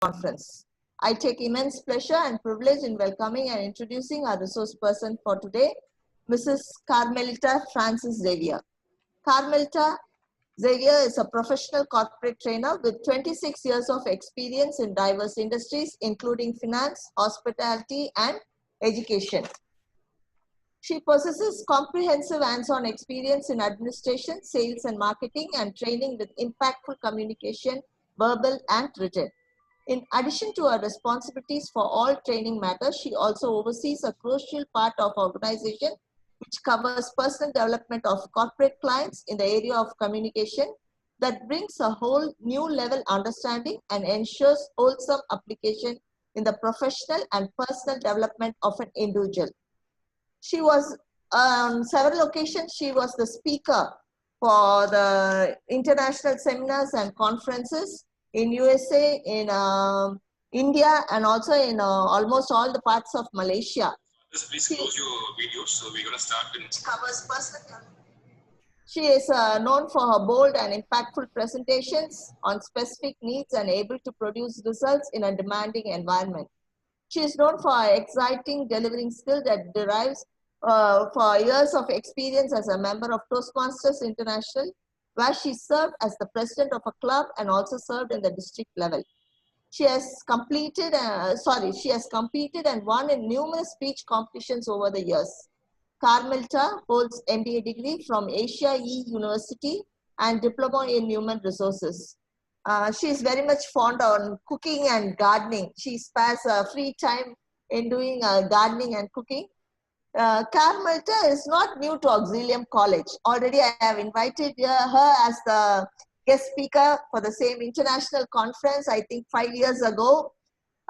conference. I take immense pleasure and privilege in welcoming and introducing our resource person for today, Mrs. Carmelita Francis Xavier. Carmelita Xavier is a professional corporate trainer with 26 years of experience in diverse industries, including finance, hospitality, and education. She possesses comprehensive hands-on experience in administration, sales and marketing, and training with impactful communication, verbal and written. In addition to her responsibilities for all training matters, she also oversees a crucial part of organization which covers personal development of corporate clients in the area of communication that brings a whole new level understanding and ensures wholesome application in the professional and personal development of an individual. She was on several occasions, she was the speaker for the international seminars and conferences in USA, in India, and also in almost all the parts of Malaysia. Just please close your videos. So we're going to start in. Covers personal. She is known for her bold and impactful presentations on specific needs and able to produce results in a demanding environment. She is known for her exciting delivering skill that derives for years of experience as a member of Toastmasters International, where she served as the president of a club and also served in the district level. She has competed and won in numerous speech competitions over the years. Carmelita holds MBA degree from Asia E University and diploma in human resources. She is very much fond on cooking and gardening. She spares free time in doing gardening and cooking. Carmelita is not new to Auxilium College. Already I have invited her as the guest speaker for the same international conference, I think 5 years ago.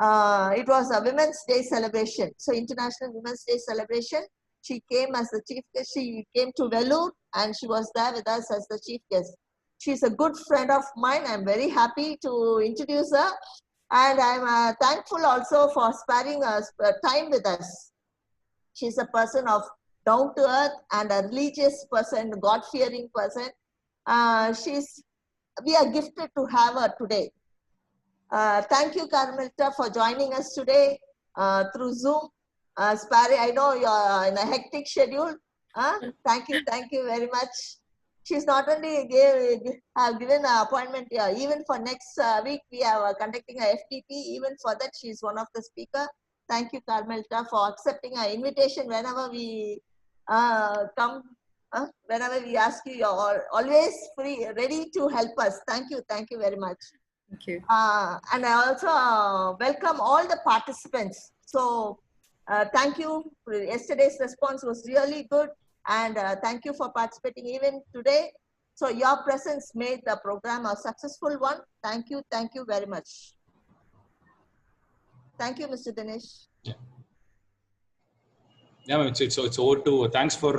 It was a Women's Day celebration. So International Women's Day celebration. She came as the chief guest. She came to Vellore and she was there with us as the chief guest. She's a good friend of mine. I'm very happy to introduce her. And I'm thankful also for sparing us time with us. She's a person of down to earth and a religious person, God-fearing person. We are gifted to have her today. Thank you, Carmelita, for joining us today through Zoom. Sparry, I know you're in a hectic schedule. Thank you very much. She's not only have given an appointment here, even for next week, we are conducting a FTP. Even for that, she's one of the speakers. Thank you, Carmelita, for accepting our invitation whenever we come. Whenever we ask you, you're always free, ready to help us. Thank you very much. Thank you. And I also welcome all the participants. So thank you. Yesterday's response was really good. And thank you for participating even today. So your presence made the program a successful one. Thank you very much. Thank you, Mr. Dinesh. Yeah, it's over to, thanks for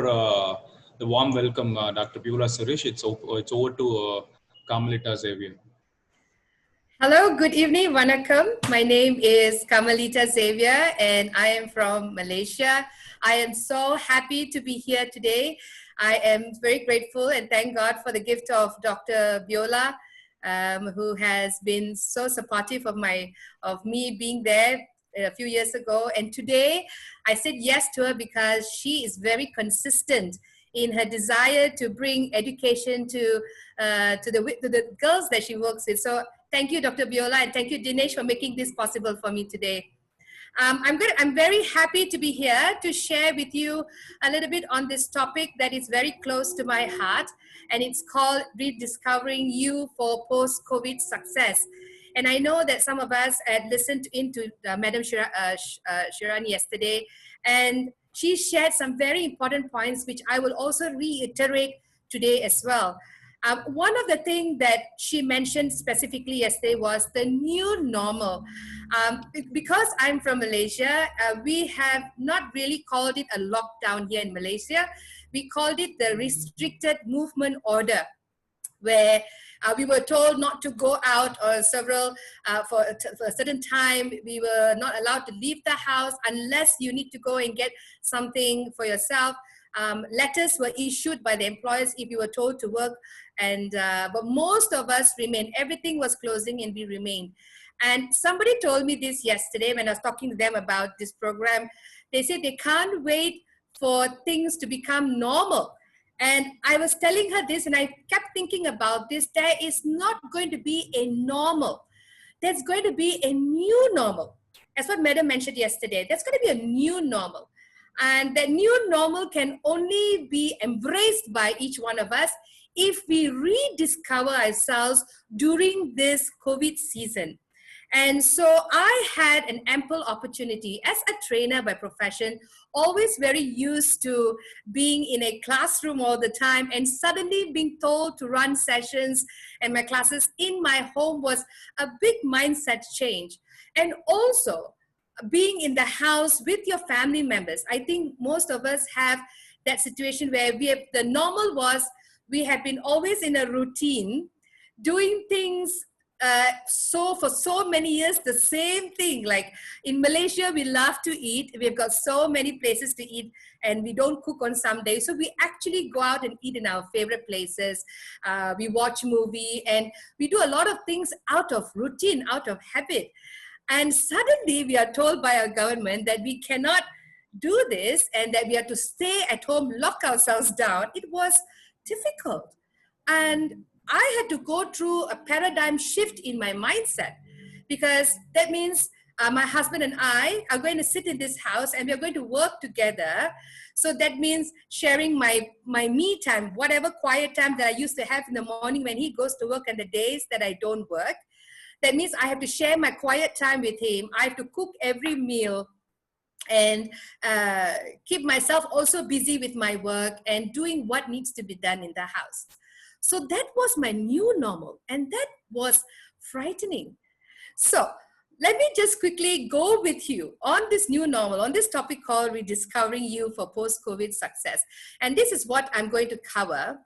the warm welcome, Dr. Beulah Suresh. It's over to Carmelita Xavier. Hello, good evening, Vanakkam. My name is Carmelita Xavier and I am from Malaysia. I am so happy to be here today. I am very grateful and thank God for the gift of Dr. Beulah, who has been so supportive of me being there a few years ago. And today I said yes to her because she is very consistent in her desire to bring education to the girls that she works with. So thank you, Dr. Beulah, and thank you, Dinesh, for making this possible for me today. I'm very happy to be here to share with you a little bit on this topic that is very close to my heart, and it's called Rediscovering You for Post-COVID Success. And I know that some of us had listened into Madam Shirani yesterday, and she shared some very important points, which I will also reiterate today as well. One of the things that she mentioned specifically yesterday was the new normal. Because I'm from Malaysia, we have not really called it a lockdown here in Malaysia. We called it the restricted movement order, where we were told not to go out or for a certain time. We were not allowed to leave the house unless you need to go and get something for yourself. Letters were issued by the employers if you were told to work, but most of us remained. Everything was closing and we remained. And somebody told me this yesterday when I was talking to them about this program. They said they can't wait for things to become normal. And I was telling her this, and I kept thinking about this. There is not going to be a normal. There's going to be a new normal. That's what Madam mentioned yesterday. There's going to be a new normal. And that new normal can only be embraced by each one of us if we rediscover ourselves during this COVID season. And so I had an ample opportunity as a trainer by profession, always very used to being in a classroom all the time, and suddenly being told to run sessions and my classes in my home was a big mindset change. And also being in the house with your family members. I think most of us have that situation where the normal was we have been always in a routine doing things for so many years, the same thing. Like in Malaysia, we love to eat. We've got so many places to eat, and we don't cook on some days. So we actually go out and eat in our favorite places. We watch movie, and we do a lot of things out of routine, out of habit. And suddenly we are told by our government that we cannot do this and that we have to stay at home, lock ourselves down. It was difficult. And I had to go through a paradigm shift in my mindset, because that means my husband and I are going to sit in this house and we're going to work together. So that means sharing my me time, whatever quiet time that I used to have in the morning when he goes to work and the days that I don't work. That means I have to share my quiet time with him. I have to cook every meal and keep myself also busy with my work and doing what needs to be done in the house. So that was my new normal, and that was frightening. So let me just quickly go with you on this new normal, on this topic called Rediscovering You for Post-COVID Success. And this is what I'm going to cover.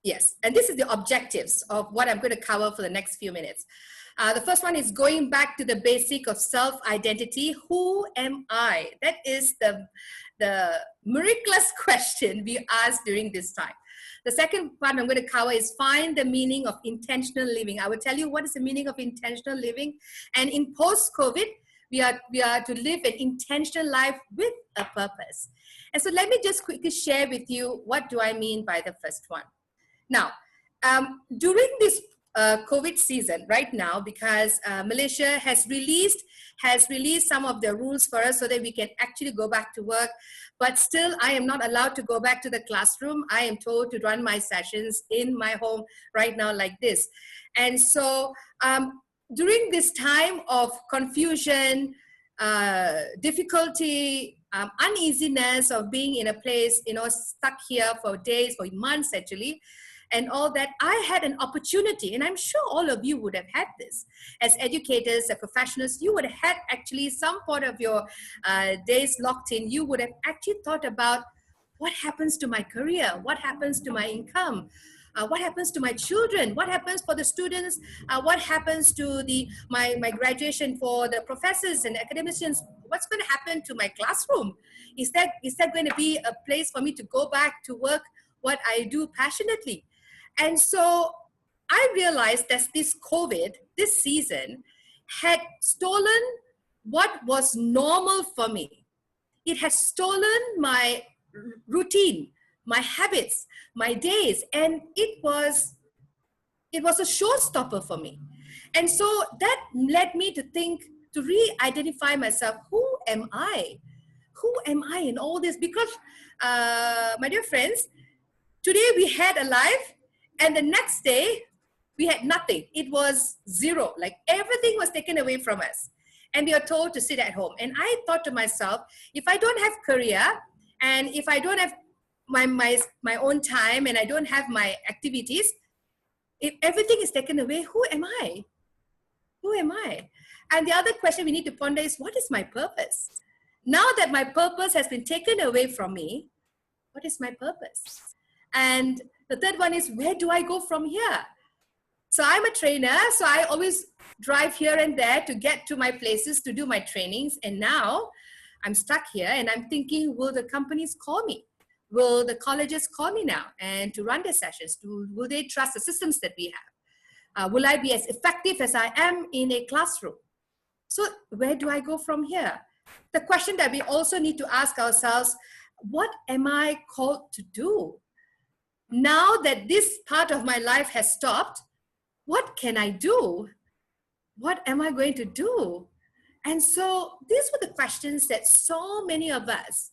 Yes, and this is the objectives of what I'm going to cover for the next few minutes. The first one is going back to the basic of self-identity. Who am I? That is the miraculous question we ask during this time. The second one I'm going to cover is find the meaning of intentional living. I will tell you what is the meaning of intentional living. And in post-COVID, we are to live an intentional life with a purpose. And so let me just quickly share with you what do I mean by the first one. Now, during this COVID season right now, because Malaysia has released some of the rules for us so that we can actually go back to work, but still I am not allowed to go back to the classroom. I am told to run my sessions in my home right now like this. And so during this time of confusion, difficulty, uneasiness of being in a place, stuck here for days, for months actually, and all that, I had an opportunity, and I'm sure all of you would have had this. As educators, as professionals, you would have had actually some part of your days locked in. You would have actually thought about what happens to my career, what happens to my income, what happens to my children, what happens for the students, what happens to my graduation for the professors and academicians, what's going to happen to my classroom? Is that going to be a place for me to go back to work what I do passionately? And so I realized that this COVID, this season, had stolen what was normal for me. It has stolen my routine, my habits, my days, and it was a showstopper for me. And so that led me to think, to re-identify myself. Who am I? Who am I in all this? Because, my dear friends, today we had a life, and the next day we had nothing. It was zero. Like everything was taken away from us. And we are told to sit at home. And I thought to myself, if I don't have career, and if I don't have my own time, and I don't have my activities, if everything is taken away, who am I? Who am I? And the other question we need to ponder is, what is my purpose? Now that my purpose has been taken away from me, what is my purpose? And the third one is, where do I go from here? So I'm a trainer, so I always drive here and there to get to my places to do my trainings. And now I'm stuck here and I'm thinking, will the companies call me? Will the colleges call me now and to run their sessions? Will they trust the systems that we have? Will I be as effective as I am in a classroom? So where do I go from here? The question that we also need to ask ourselves, what am I called to do? Now that this part of my life has stopped, what can I do? What am I going to do? And so these were the questions that so many of us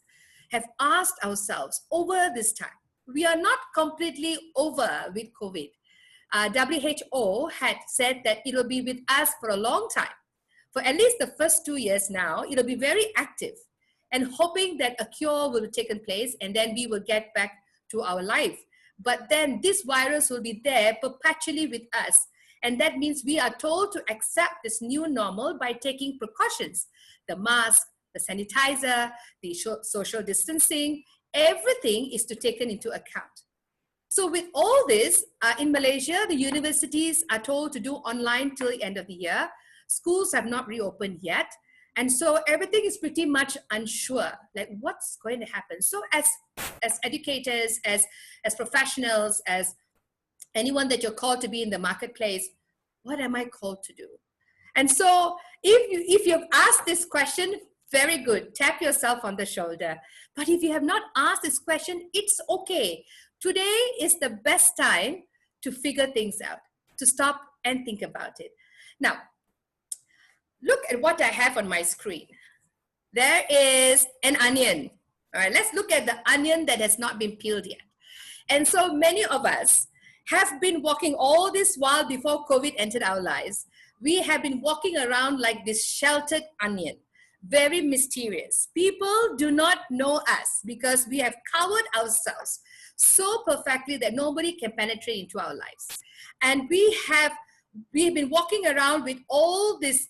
have asked ourselves over this time. We are not completely over with COVID. WHO had said that it will be with us for a long time. For at least the first 2 years now, it'll be very active and hoping that a cure will have taken place and then we will get back to our life. But then this virus will be there perpetually with us. And that means we are told to accept this new normal by taking precautions. The mask, the sanitizer, the social distancing, everything is to be taken into account. So with all this, in Malaysia, the universities are told to do online till the end of the year. Schools have not reopened yet. And so everything is pretty much unsure, like what's going to happen. So as educators, as professionals, as anyone that you're called to be in the marketplace, what am I called to do? And so if you've asked this question, very good, tap yourself on the shoulder. But if you have not asked this question, it's okay. Today is the best time to figure things out, to stop and think about it. Now, look at what I have on my screen. There is an onion. All right, let's look at the onion that has not been peeled yet. And so many of us have been walking all this while before COVID entered our lives. We have been walking around like this sheltered onion, very mysterious. People do not know us because we have covered ourselves so perfectly that nobody can penetrate into our lives. And we have been walking around with all these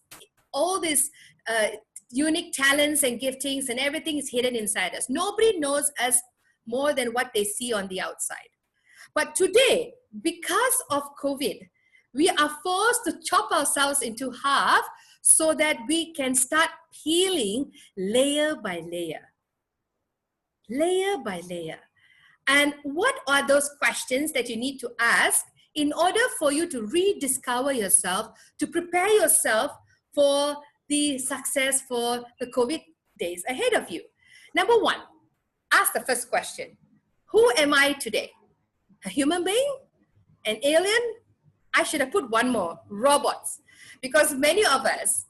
unique talents and giftings, and everything is hidden inside us. Nobody knows us more than what they see on the outside. But today, because of COVID, we are forced to chop ourselves into half so that we can start peeling layer by layer. Layer by layer. And what are those questions that you need to ask in order for you to rediscover yourself, to prepare yourself for the success for the COVID days ahead of you? Number one, ask the first question. Who am I today? A human being? An alien? I should have put one more, robots. Because many of us,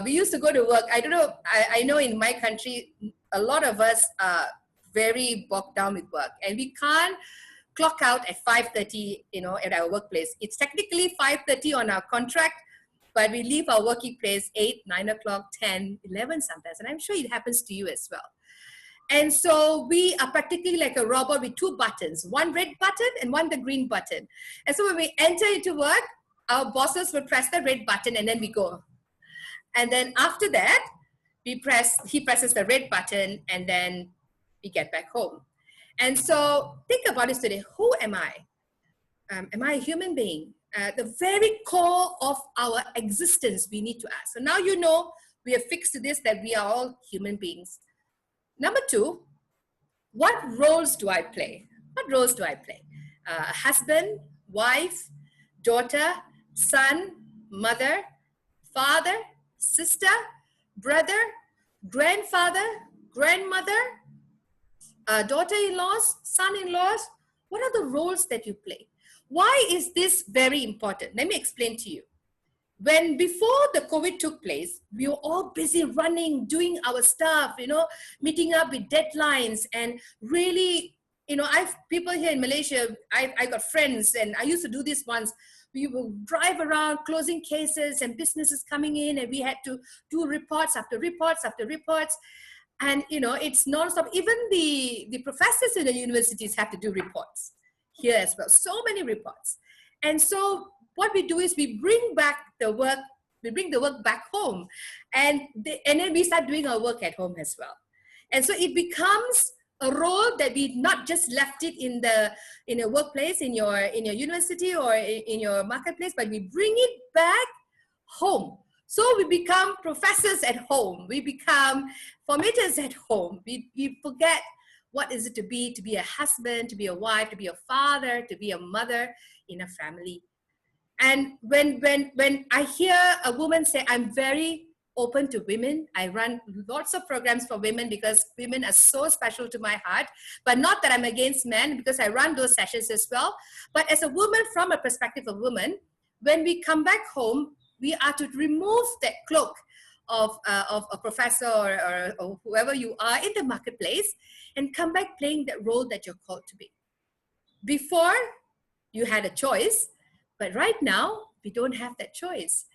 we used to go to work. I don't know, I know in my country, a lot of us are very bogged down with work. And we can't clock out at 5:30, at our workplace. It's technically 5:30 on our contract, but we leave our working place 8, 9 o'clock, 10, 11 sometimes. And I'm sure it happens to you as well. And so we are practically like a robot with two buttons, one red button and one the green button. And so when we enter into work, our bosses will press the red button and then we go. And then after that, he presses the red button and then we get back home. And so think about this today. Who am I? Am I a human being? The very core of our existence we need to ask. So now you know we are fixed to this, that we are all human beings. Number two, what roles do I play? What roles do I play? Husband, wife, daughter, son, mother, father, sister, brother, grandfather, grandmother, daughter-in-laws, son-in-laws. What are the roles that you play? Why is this very important? Let me explain to you. When before the COVID took place, we were all busy running, doing our stuff, meeting up with deadlines, and really, I've people here in Malaysia, I got friends, and I used to do this once. We will drive around closing cases and businesses coming in, and we had to do reports after reports after reports. And, it's nonstop. Even the professors in the universities have to do reports here as well. So many reports. And so what we do is we bring back the work, back home, and then we start doing our work at home as well. And so it becomes a role that we not just left it in a workplace, in your university or in your marketplace, but we bring it back home. So we become professors at home. We become formators at home. We forget what is it to be a husband, to be a wife, to be a father, to be a mother in a family. And when I hear a woman say, I'm very open to women, I run lots of programs for women because women are so special to my heart, but not that I'm against men, because I run those sessions as well. But as a woman, from a perspective of women, when we come back home, we are to remove that cloak of a professor or whoever you are in the marketplace and come back playing that role that you're called to be. Before, you had a choice, but right now, we don't have that choice.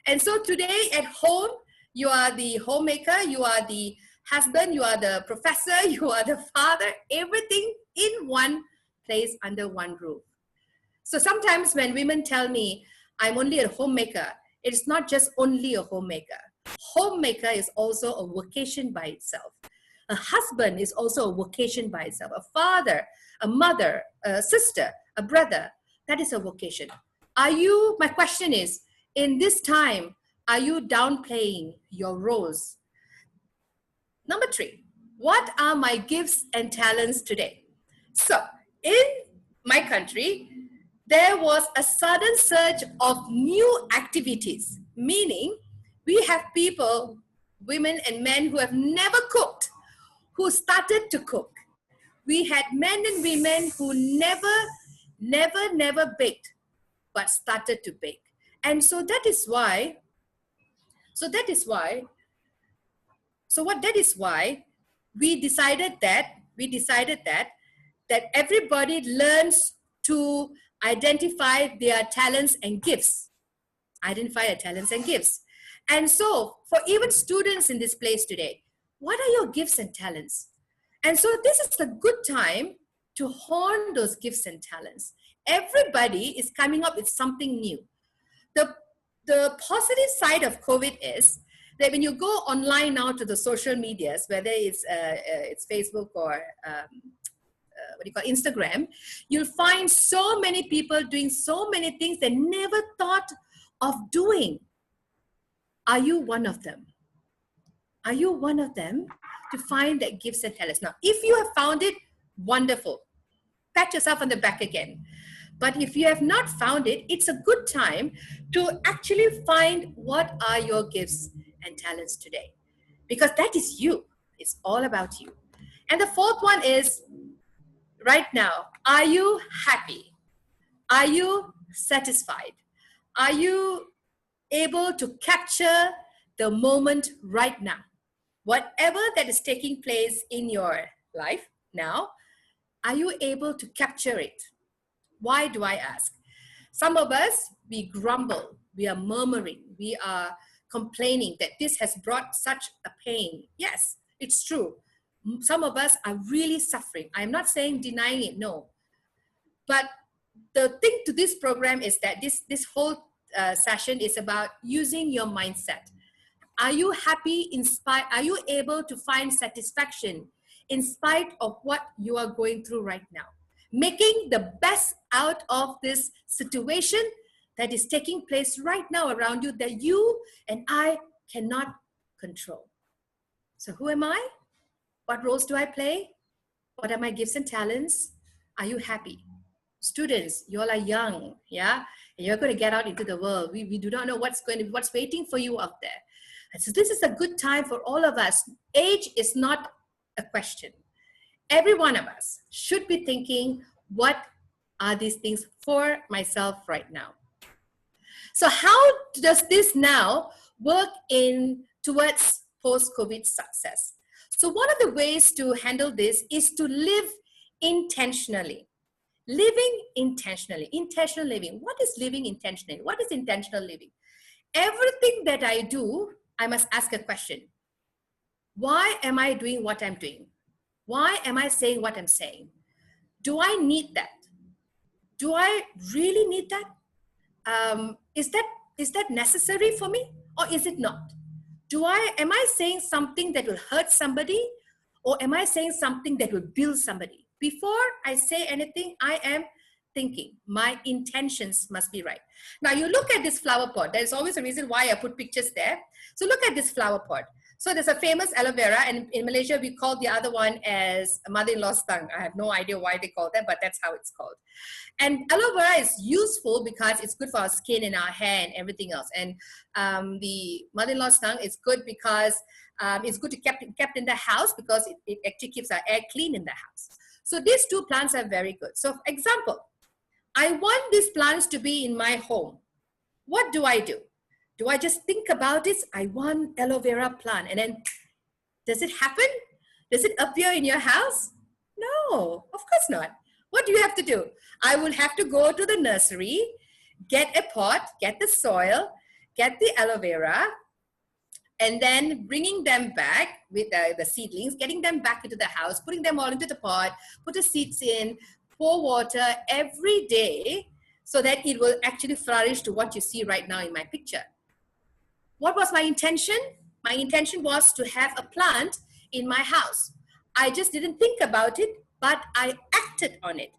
And so today at home, you are the homemaker, you are the husband, you are the professor, you are the father, everything in one place under one roof. So sometimes when women tell me, I'm only a homemaker, it's not just only a homemaker. Homemaker is also a vocation by itself. A husband is also a vocation by itself. A father, a mother, a sister, a brother, that is a vocation. Are you, my question is, in this time, are you downplaying your roles? Number 3, what are my gifts and talents today? So in my country, there was a sudden surge of new activities, meaning we have people, women and men who have never cooked, who started to cook. We had men and women who never baked, but started to bake. And so that is why we decided that everybody learns to identify their talents and gifts. And so for even students in this place today, what are your gifts and talents? And so this is a good time to hone those gifts and talents. Everybody is coming up with something new. The positive side of COVID is that when you go online now to the social medias, whether it's Facebook or Instagram, you'll find so many people doing so many things they never thought of doing. Are you one of them? Are you one of them to find that gifts and talents? Now, if you have found it, wonderful. Pat yourself on the back again. But if you have not found it, it's a good time to actually find what are your gifts and talents today. Because that is you. It's all about you. And the fourth one is, right now, are you happy? Are you satisfied? Are you able to capture the moment right now? Whatever that is taking place in your life now, are you able to capture it? Why do I ask? Some of us, we grumble, we are murmuring, we are complaining that this has brought such a pain. Yes, it's true. Some of us are really suffering. I'm not saying denying it, no. But the thing to this program is that this whole session is about using your mindset. Are you happy, inspired? Are you able to find satisfaction in spite of what you are going through right now? Making the best out of this situation that is taking place right now around you that you and I cannot control. So who am I? What roles do I play? What are my gifts and talents? Are you happy? Students, you all are young, yeah? And you're going to get out into the world. We do not know what's waiting for you out there. And so this is a good time for all of us. Age is not a question. Every one of us should be thinking, what are these things for myself right now? So how does this now work towards post-COVID success? So one of the ways to handle this is to live intentionally. Living intentionally, intentional living. What is living intentionally? What is intentional living? Everything that I do, I must ask a question. Why am I doing what I'm doing? Why am I saying what I'm saying? Do I need that? Do I really need that? Is that necessary for me, or is it not? Am I saying something that will hurt somebody, or am I saying something that will build somebody? Before I say anything, I am thinking. My intentions must be right. Now you look at this flower pot. There's always a reason why I put pictures there. So look at this flower pot. So there's a famous aloe vera, and in Malaysia, we call the other one as mother-in-law's tongue. I have no idea why they call that, but that's how it's called. And aloe vera is useful because it's good for our skin and our hair and everything else. And the mother-in-law's tongue is good because it's good to kept in the house because it actually keeps our air clean in the house. So these two plants are very good. So for example, I want these plants to be in my home. What do? Do I just think about this? I want aloe vera plant. And then, does it happen? Does it appear in your house? No, of course not. What do you have to do? I will have to go to the nursery, get a pot, get the soil, get the aloe vera, and then bringing them back with the seedlings, getting them back into the house, putting them all into the pot, put the seeds in, pour water every day so that it will actually flourish to what you see right now in my picture. What was my intention? My intention was to have a plant in my house. I just didn't think about it, but I acted on it.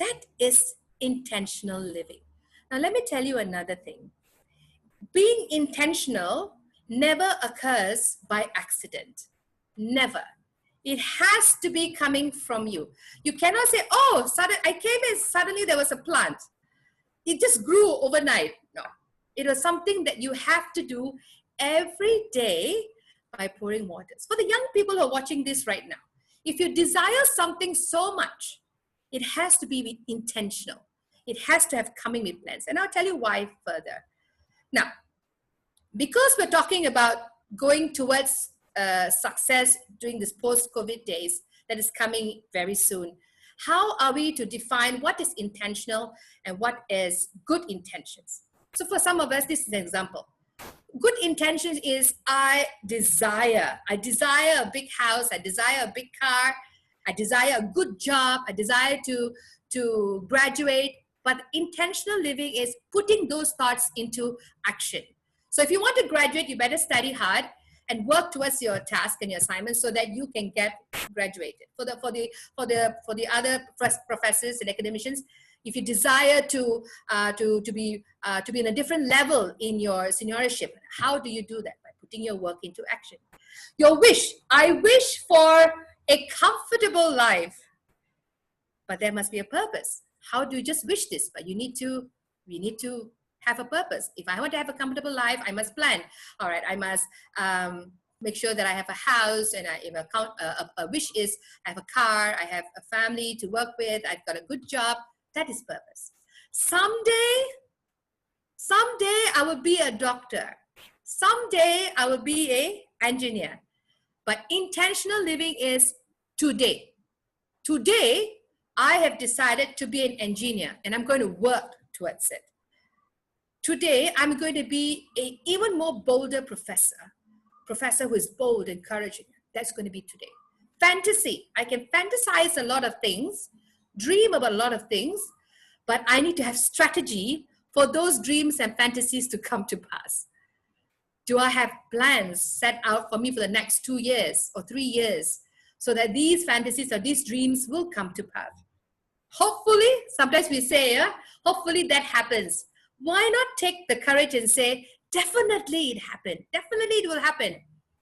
That is intentional living. Now, let me tell you another thing. Being intentional never occurs by accident. Never. It has to be coming from you. You cannot say, oh, I came and suddenly there was a plant. It just grew overnight. No. It was something that you have to do every day by pouring waters. For the young people who are watching this right now, if you desire something so much, it has to be intentional. It has to have coming with plans. And I'll tell you why further. Now, because we're talking about going towards success during this post-COVID days that is coming very soon, how are we to define what is intentional and what is good intentions? So for some of us, this is an example. Good intentions is I desire a big house, I desire a big car, I desire a good job, I desire to graduate. But intentional living is putting those thoughts into action. So if you want to graduate, you better study hard and work towards your task and your assignment so that you can get graduated. For the other professors and academicians, if you desire to be in a different level in your seniorship, how do you do that? By putting your work into action. Your wish, I wish for a comfortable life, but there must be a purpose. How do you just wish this? But we need to have a purpose. If I want to have a comfortable life, I must plan. All right, I must make sure that I have a house, and a wish is I have a car, I have a family to work with, I've got a good job. That is purpose. Someday I will be a doctor. Someday I will be an engineer. But intentional living is today. Today, I have decided to be an engineer and I'm going to work towards it. Today, I'm going to be an even more bolder professor who is bold and encouraging. That's going to be today. Fantasy. I can fantasize a lot of things, dream about a lot of things, but I need to have strategy for those dreams and fantasies to come to pass. Do I have plans set out for me for the next 2 years or 3 years so that these fantasies or these dreams will come to pass? Hopefully, sometimes we say, hopefully that happens. Why not take the courage and say, definitely it happened. Definitely it will happen.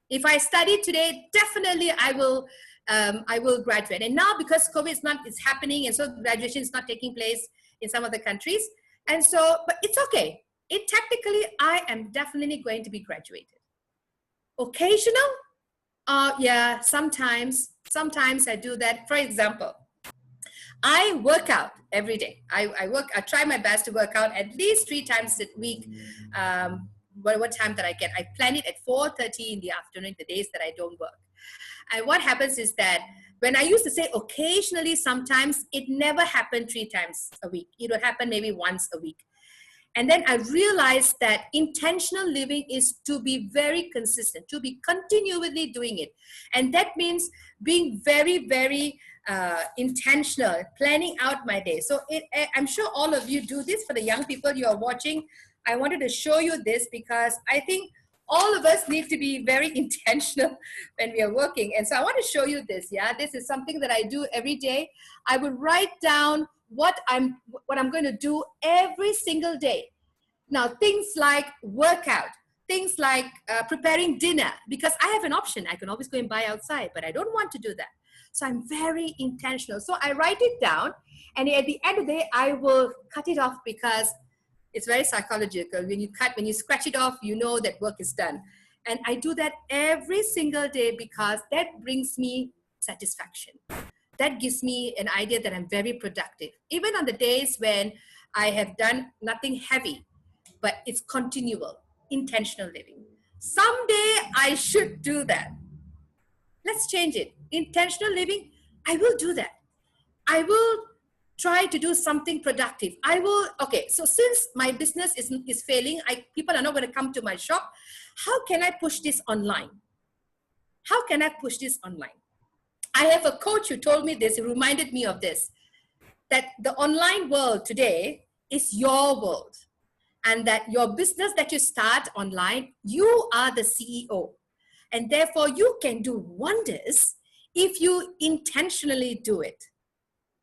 If I study today, definitely I will graduate. And now because COVID is happening and so graduation is not taking place in some of the countries. And so, but it's okay. Technically, I am definitely going to be graduated. Occasional? Yeah, sometimes I do that. For example, I work out every day. I try my best to work out at least 3 times a week. What time that I get? I plan it at 4:30 in the afternoon, the days that I don't work. And what happens is that when I used to say occasionally, sometimes it never happened 3 times a week. It would happen maybe once a week. And then I realized that intentional living is to be very consistent, to be continually doing it. And that means being very, very intentional, planning out my day. So I'm sure all of you do this. For the young people you are watching, I wanted to show you this because I think all of us need to be very intentional when we are working. And so I want to show you this. Yeah, this is something that I do every day. I would write down what I'm going to do every single day. Now, things like workout, things like preparing dinner, because I have an option. I can always go and buy outside, but I don't want to do that. So I'm very intentional. So I write it down, and at the end of the day, I will cut it off, because it's very psychological. When you scratch it off, you know that work is done. And I do that every single day, because that brings me satisfaction. That gives me an idea that I'm very productive. Even on the days when I have done nothing heavy, but it's continual, intentional living. Someday I should do that. Let's change it. Intentional living, I will do that. I will try to do something productive. Okay, so since my business is failing, people are not going to come to my shop. How can I push this online? How can I push this online? I have a coach who told me this, he reminded me of this, that the online world today is your world, and that your business that you start online, you are the CEO. And therefore you can do wonders if you intentionally do it.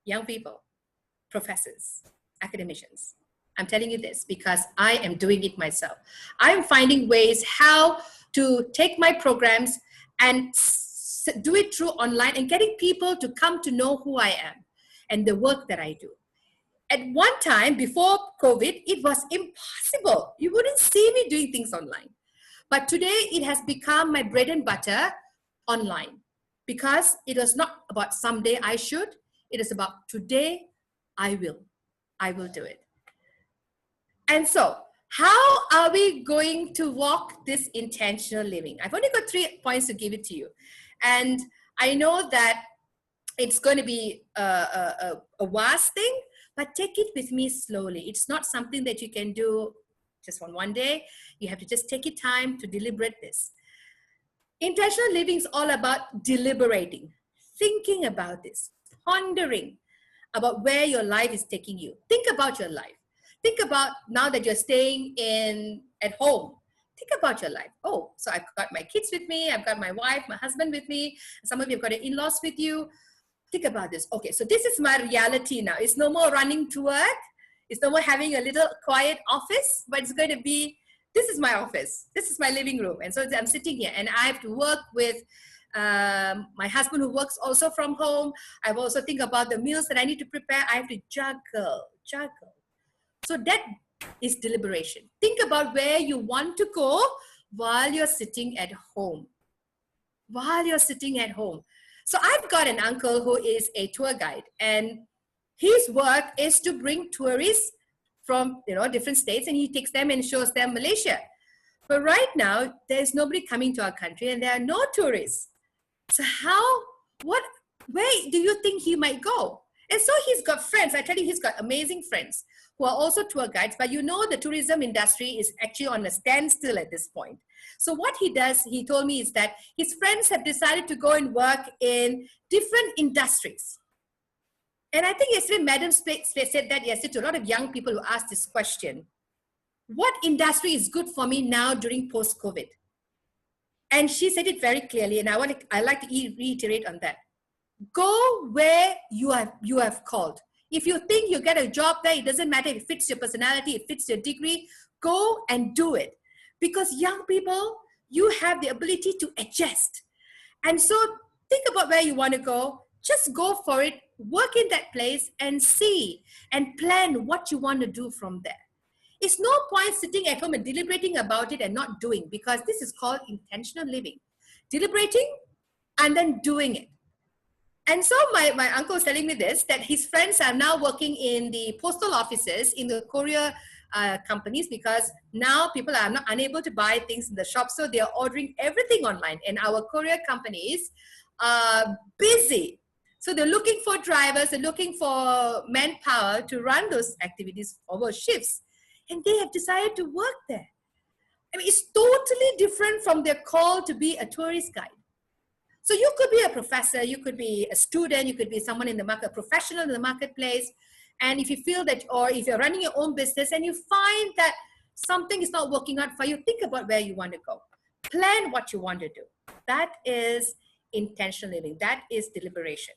Young people, professors, academicians, I'm telling you this because I am doing it myself. I'm finding ways how to take my programs and do it through online and getting people to come to know who I am and the work that I do. At one time before COVID, it was impossible. You wouldn't see me doing things online. But today it has become my bread and butter online, because it was not about someday I should. It is about today I will do it. And so how are we going to walk this intentional living? I've only got 3 points to give it to you. And I know that it's going to be a vast thing, but take it with me slowly. It's not something that you can do just on one day. You have to just take your time to deliberate this. Intentional living is all about deliberating, thinking about this, pondering about where your life is taking you. Think about your life. Think about now that you're staying at home. Think about your life. Oh, so I've got my kids with me. I've got my wife, my husband with me. Some of you have got your in-laws with you. Think about this. Okay, so this is my reality now. It's no more running to work. It's no more having a little quiet office, but it's going to be, this is my office. This is my living room. And so I'm sitting here and I have to work with my husband who works also from home. I also think about the meals that I need to prepare. I have to juggle. So that is deliberation. Think about where you want to go while you're sitting at home. So I've got an uncle who is a tour guide, and his work is to bring tourists from different states, and he takes them and shows them Malaysia. But right now, there's nobody coming to our country and there are no tourists. So where do you think he might go? And so he's got friends. I tell you, he's got amazing friends who are also tour guides, but the tourism industry is actually on a standstill at this point. So what he does, he told me, is that his friends have decided to go and work in different industries. And I think yesterday, Madam said that yesterday to a lot of young people who asked this question. What industry is good for me now during post-COVID? And she said it very clearly, and I like to reiterate on that. Go where you have called. If you think you get a job there, it doesn't matter if it fits your personality, it fits your degree, go and do it. Because young people, you have the ability to adjust. And so think about where you want to go. Just go for it, work in that place and see and plan what you want to do from there. It's no point sitting at home and deliberating about it and not doing, because this is called intentional living. Deliberating and then doing it. And so my uncle was telling me this, that his friends are now working in the postal offices, in the courier companies, because now people are not unable to buy things in the shop, so they are ordering everything online. And our courier companies are busy. So they're looking for drivers, they're looking for manpower to run those activities over shifts. And they have decided to work there. I mean, it's totally different from their call to be a tourist guide. So you could be a professor, you could be a student, you could be someone in the market, a professional in the marketplace. And if you feel that, or if you're running your own business and you find that something is not working out for you, think about where you want to go. Plan what you want to do. That is intentional living. That is deliberation.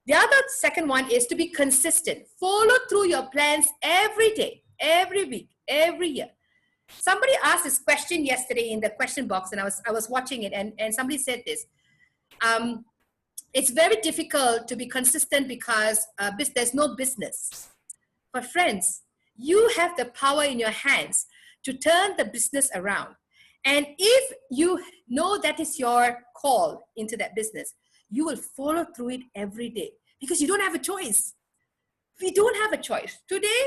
The other second one is to be consistent. Follow through your plans every day, every week, every year. Somebody asked this question yesterday in the question box, and I was watching it, and somebody said this. It's very difficult to be consistent because there's no business. But friends, you have the power in your hands to turn the business around. And if you know that is your call into that business, you will follow through it every day because you don't have a choice. We don't have a choice. Today,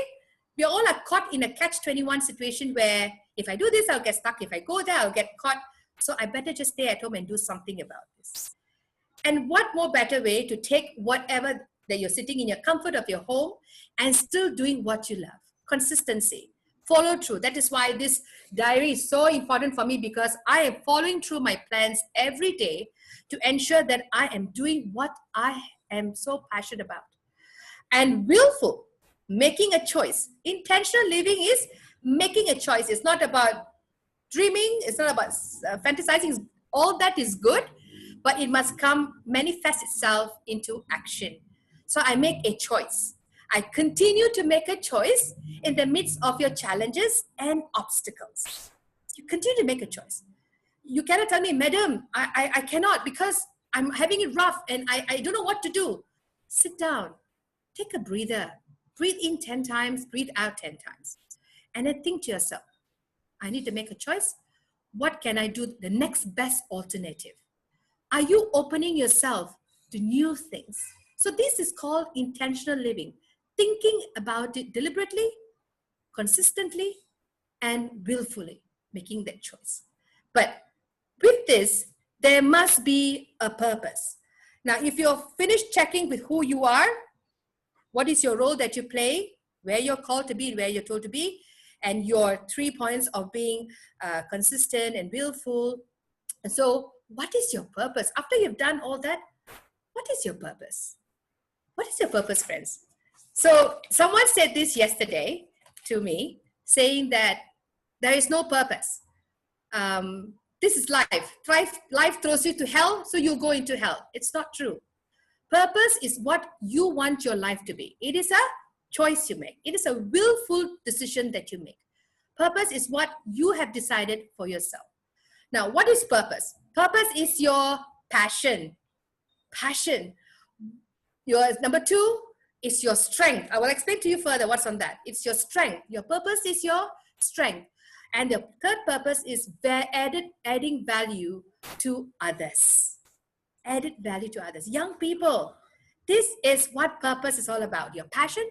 we all are caught in a catch-21 situation where if I do this, I'll get stuck. If I go there, I'll get caught. So I better just stay at home and do something about this. And what more better way to take whatever that you're sitting in your comfort of your home and still doing what you love? Consistency, follow through. That is why this diary is so important for me, because I am following through my plans every day to ensure that I am doing what I am so passionate about. And willful, making a choice. Intentional living is making a choice. It's not about dreaming. It's not about fantasizing. All that is good, but it must manifest itself into action. So I make a choice. I continue to make a choice in the midst of your challenges and obstacles. You continue to make a choice. You cannot tell me, madam, I cannot because I'm having it rough and I don't know what to do. Sit down, take a breather, breathe in 10 times, breathe out 10 times. And then think to yourself, I need to make a choice. What can I do? The next best alternative. Are you opening yourself to new things? So this is called intentional living. Thinking about it deliberately, consistently, and willfully, making that choice. But with this, there must be a purpose. Now, if you're finished checking with who you are, what is your role that you play, where you're called to be, where you're told to be, and your 3 points of being consistent and willful. And so, what is your purpose? After you've done all that, what is your purpose? What is your purpose, friends? So someone said this yesterday to me, saying that there is no purpose. This is life. Life throws you to hell, so you go into hell. It's not true. Purpose is what you want your life to be. It is a choice you make. It is a willful decision that you make. Purpose is what you have decided for yourself. Now, what is purpose? Purpose is your passion. Passion. Your number 2 is your strength. I will explain to you further what's on that. It's your strength. Your purpose is your strength. And the third purpose is adding value to others. Added value to others. Young people, this is what purpose is all about. Your passion,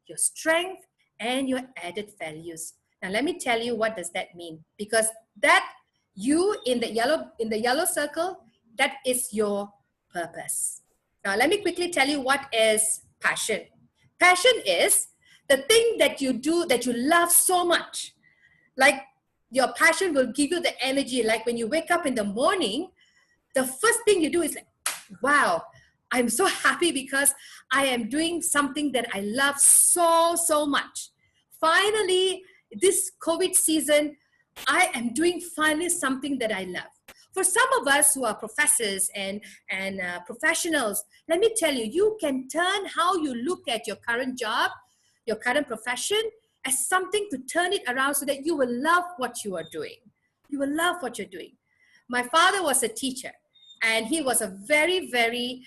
your strength, and your added values. Now, let me tell you what does that mean. Because that you in the yellow circle, that is your purpose. Now, let me quickly tell you what is passion. Passion is the thing that you do that you love so much. Like your passion will give you the energy. Like when you wake up in the morning, the first thing you do is like, wow, I'm so happy because I am doing something that I love so, so much. Finally, this COVID season, I am doing finally something that I love. For some of us who are professors and professionals, let me tell you, you can turn how you look at your current job, your current profession, as something to turn it around so that you will love what you are doing. You will love what you're doing. My father was a teacher, and he was a very, very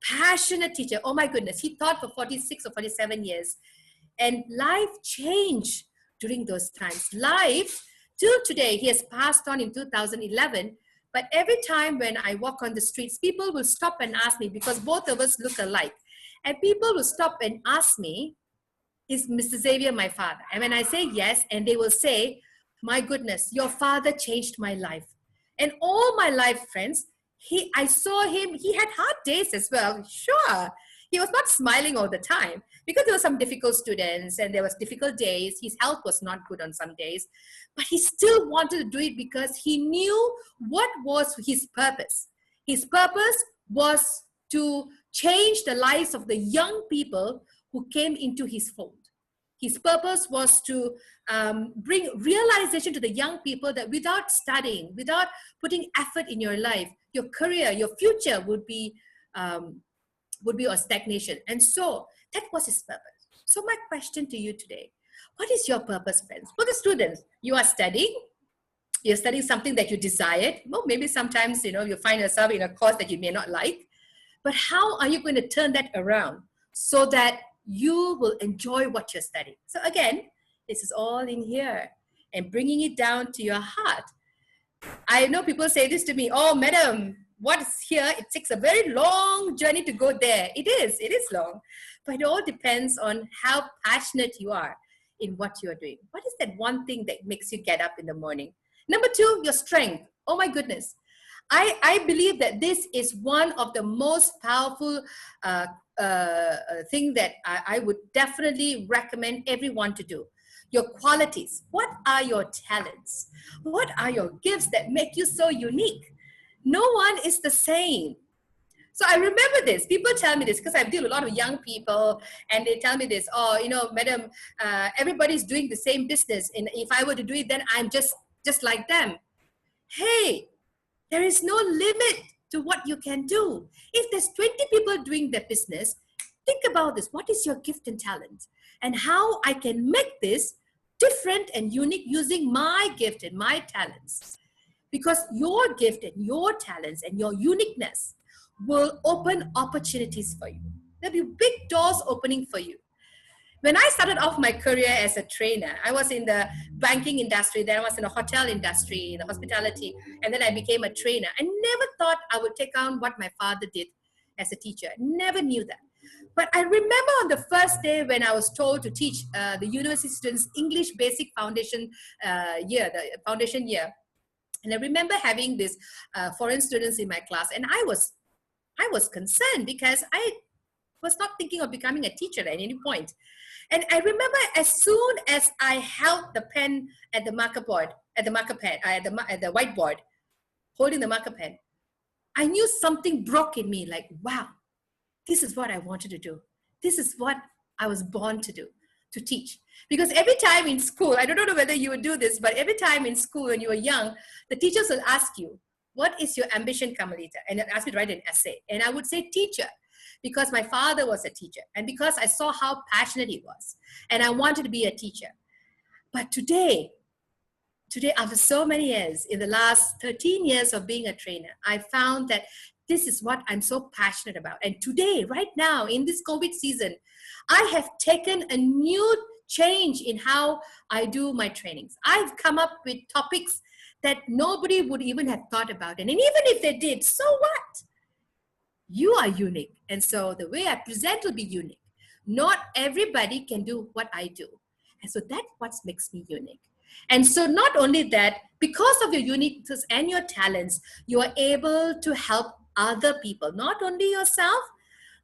passionate teacher. Oh my goodness, he taught for 46 or 47 years. And life changed during those times. Life, till today, he has passed on in 2011. But every time when I walk on the streets, people will stop and ask me, because both of us look alike. And people will stop and ask me, is Mr. Xavier my father? And when I say yes, and they will say, my goodness, your father changed my life. And all my life, friends, I saw him, he had hard days as well. Sure, he was not smiling all the time because there were some difficult students and there was difficult days. His health was not good on some days, but he still wanted to do it because he knew what was his purpose. His purpose was to change the lives of the young people who came into his fold. His purpose was to bring realization to the young people that without studying, without putting effort in your life, your career, your future would be a stagnation. And so that was his purpose. So my question to you today, What is your purpose, friends? For the students, you are studying. You're studying something that you desired. Well, maybe sometimes, you find yourself in a course that you may not like. But how are you going to turn that around so that you will enjoy what you're studying? So again, this is all in here and bringing it down to your heart. I know people say this to me, oh, madam, what's here? It takes a very long journey to go there. It is long. But it all depends on how passionate you are in what you're doing. What is that one thing that makes you get up in the morning? Number 2, your strength. Oh my goodness. I believe that this is one of the most powerful thing that I would definitely recommend everyone to do. Your qualities. What are your talents? What are your gifts that make you so unique? No one is the same. So I remember this. People tell me this because I deal with a lot of young people, and they tell me this, oh, madam, everybody's doing the same business. And if I were to do it, then I'm just like them. Hey, there is no limit to what you can do. If there's 20 people doing their business, think about this. What is your gift and talent? And how I can make this different and unique using my gift and my talents. Because your gift and your talents and your uniqueness will open opportunities for you. There'll be big doors opening for you. When I started off my career as a trainer, I was in the banking industry, then I was in the hotel industry, in the hospitality, and then I became a trainer. I never thought I would take on what my father did as a teacher. I never knew that. But I remember on the first day when I was told to teach the university students English Basic Foundation the foundation year. And I remember having these foreign students in my class, and I was concerned because I was not thinking of becoming a teacher at any point. And I remember as soon as I held the pen at the marker board, at the whiteboard, holding the marker pen, I knew something broke in me, like, wow, this is what I wanted to do. This is what I was born to do, to teach. Because every time in school, I don't know whether you would do this, but every time in school when you were young, the teachers will ask you, what is your ambition, Kamalita? And they'll ask me to write an essay. And I would say teacher, because my father was a teacher and because I saw how passionate he was. And I wanted to be a teacher. But today, after so many years, in the last 13 years of being a trainer, I found that this is what I'm so passionate about. And today, right now, in this COVID season, I have taken a new change in how I do my trainings. I've come up with topics that nobody would even have thought about. And even if they did, so what? You are unique. And so the way I present will be unique. Not everybody can do what I do. And so that's what makes me unique. And so not only that, because of your uniqueness and your talents, you are able to help other people, not only yourself,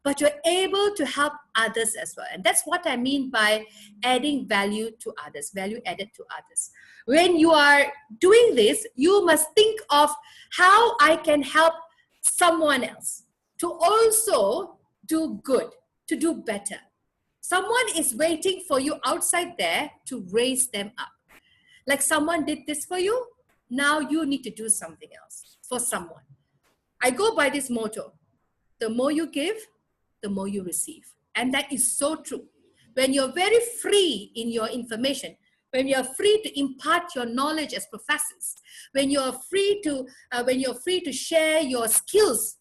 but you're able to help others as well. And that's what I mean by adding value to others, value added to others. When you are doing this, you must think of how I can help someone else to also do good, to do better. Someone is waiting for you outside there to raise them up. Like someone did this for you, now you need to do something else for someone. I go by this motto, the more you give, the more you receive. And that is so true. When you're very free in your information, when you're free to impart your knowledge as professors, when you're free to share your skills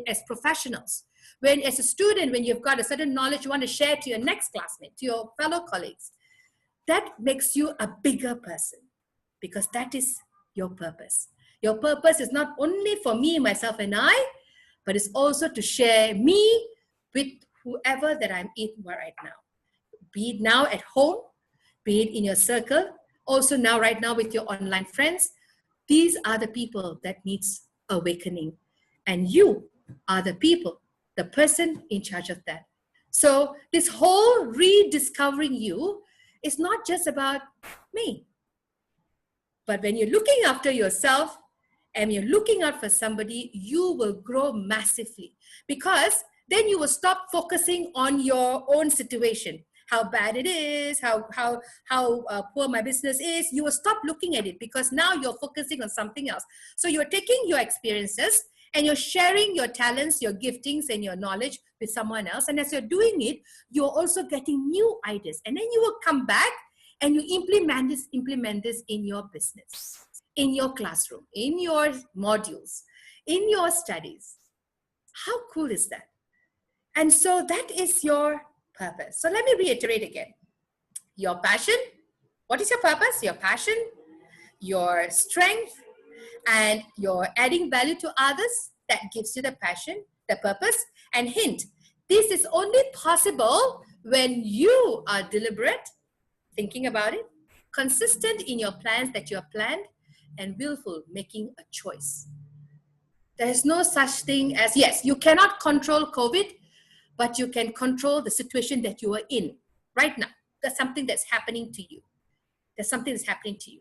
as professionals, when as a student, when you've got a certain knowledge you want to share to your next classmate, to your fellow colleagues, that makes you a bigger person because that is your purpose. Your purpose is not only for me, myself, and I, but it's also to share me with whoever that I'm in right now. Be it now at home, be it in your circle, also now right now with your online friends. These are the people that needs awakening. And you are the people, the person in charge of that. So this whole rediscovering you is not just about me. But when you're looking after yourself and you're looking out for somebody, you will grow massively because then you will stop focusing on your own situation, how bad it is, how poor my business is. You will stop looking at it because now you're focusing on something else. So you're taking your experiences And you're sharing your talents, your giftings, and your knowledge with someone else. And as you're doing it, you're also getting new ideas. And then you will come back and you implement this in your business, in your classroom, in your modules, in your studies. How cool is that? And so that is your purpose. So let me reiterate again. Your passion. What is your purpose? Your passion, your strength, and you're adding value to others. That gives you the passion, the purpose. And hint, this is only possible when you are deliberate, thinking about it, consistent in your plans that you have planned, and willful, making a choice. There's no such thing as, yes, you cannot control COVID, but you can control the situation that you are in right now. There's something that's happening to you. There's something that's happening to you.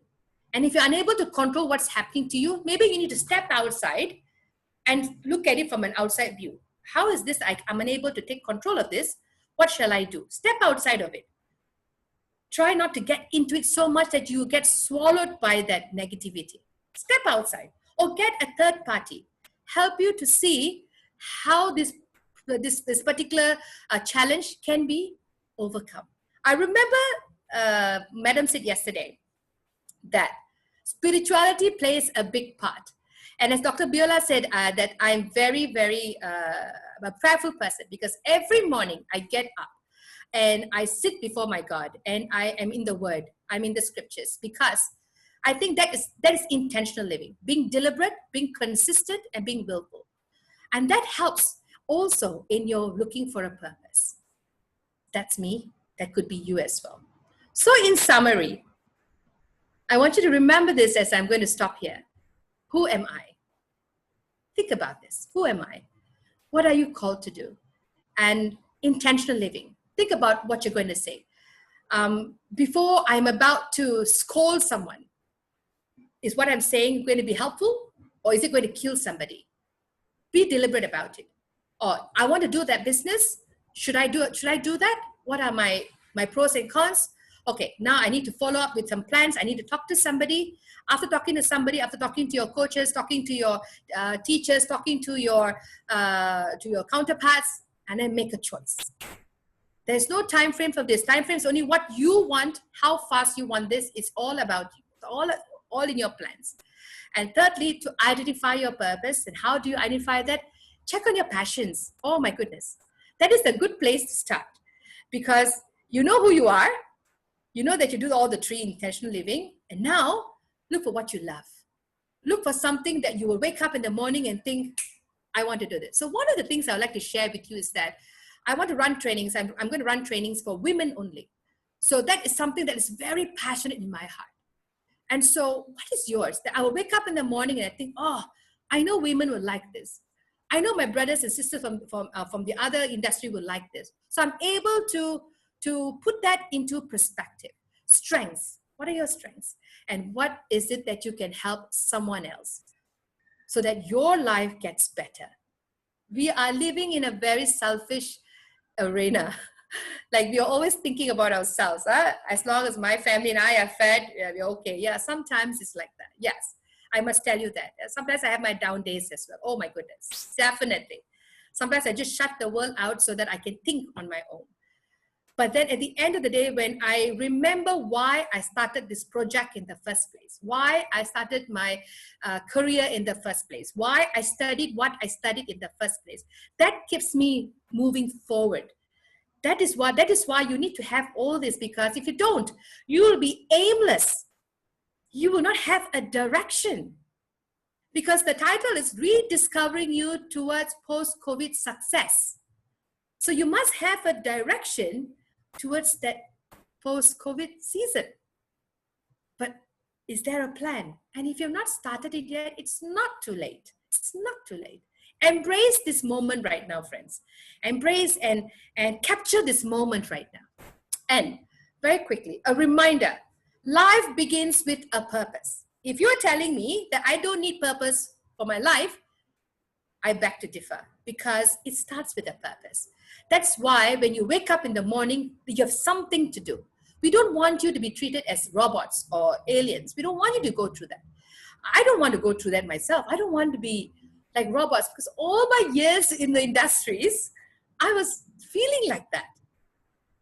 And if you're unable to control what's happening to you, maybe you need to step outside and look at it from an outside view. How is this? I'm unable to take control of this. What shall I do? Step outside of it. Try not to get into it so much that you get swallowed by that negativity. Step outside or get a third party. Help you to see how this particular challenge can be overcome. I remember Madam said yesterday that spirituality plays a big part. And as Dr. Biola said, that I'm very, very a prayerful person, because every morning I get up and I sit before my God and I am in the Word, I'm in the scriptures, because I think that is intentional living, being deliberate, being consistent, and being willful. And that helps also in your looking for a purpose. That's me. That could be you as well. So in summary, I want you to remember this as I'm going to stop here. Who am I? Think about this. Who am I? What are you called to do? And intentional living. Think about what you're going to say. Before I'm about to scold someone, is what I'm saying going to be helpful, or is it going to kill somebody? Be deliberate about it. Or I want to do that business. Should I do it? Should I do that? What are my pros and cons? Okay, now I need to follow up with some plans. I need to talk to somebody. After talking to somebody, after talking to your coaches, talking to your teachers, talking to your counterparts, and then make a choice. There's no time frame for this. Time frame is only what you want, how fast you want this. It's all about you. It's all in your plans. And thirdly, to identify your purpose. And how do you identify that? Check on your passions. Oh my goodness. That is a good place to start, because you know who you are. You know that you do all the 3 intentional living. And now look for what you love. Look for something that you will wake up in the morning and think, I want to do this. So one of the things I would like to share with you is that I want to run trainings. I'm going to run trainings for women only. So that is something that is very passionate in my heart. And so what is yours? That I will wake up in the morning and I think, oh, I know women will like this. I know my brothers and sisters from the other industry will like this. So I'm able to put that into perspective. Strengths. What are your strengths? And what is it that you can help someone else so that your life gets better? We are living in a very selfish arena. Like we are always thinking about ourselves. Huh? As long as my family and I are fed, we're okay. Yeah, sometimes it's like that. Yes, I must tell you that. Sometimes I have my down days as well. Oh my goodness, definitely. Sometimes I just shut the world out so that I can think on my own. But then at the end of the day, when I remember why I started this project in the first place, why I started my career in the first place, why I studied what I studied in the first place, that keeps me moving forward. That is why you need to have all this, because if you don't, you will be aimless. You will not have a direction. Because the title is Rediscovering You Towards Post-COVID Success. So you must have a direction towards that post-COVID season. But is there a plan? And if you've not started it yet, it's not too late. It's not too late. Embrace this moment right now, friends. Embrace and capture this moment right now. And very quickly, a reminder, life begins with a purpose. If you're telling me that I don't need purpose for my life, I beg to differ, because it starts with a purpose. That's why when you wake up in the morning, you have something to do. We don't want you to be treated as robots or aliens. We don't want you to go through that. I don't want to go through that myself. I don't want to be like robots, because all my years in the industries, I was feeling like that.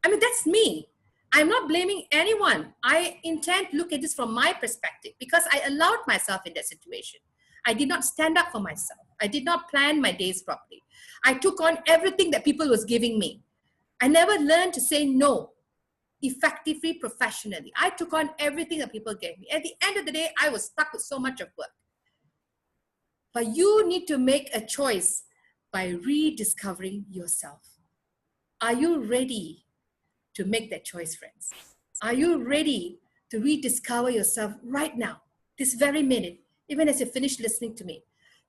I mean, that's me. I'm not blaming anyone. I intend to look at this from my perspective because I allowed myself in that situation. I did not stand up for myself. I did not plan my days properly. I took on everything that people was giving me. I never learned to say no effectively, professionally. I took on everything that people gave me. At the end of the day, I was stuck with so much of work. But you need to make a choice by rediscovering yourself. Are you ready to make that choice, friends? Are you ready to rediscover yourself right now, this very minute, even as you finish listening to me?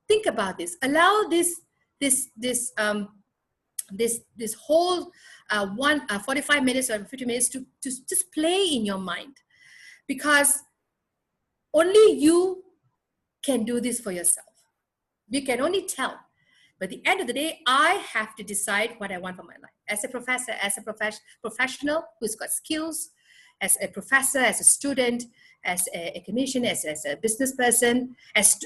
Think about this. Allow this whole 45 minutes or 50 minutes to just play in your mind, because only you can do this for yourself. You can only tell. But at the end of the day, I have to decide what I want for my life. As a professor, as a professional who's got skills, as a professor, as a student, as a clinician, as a business person, as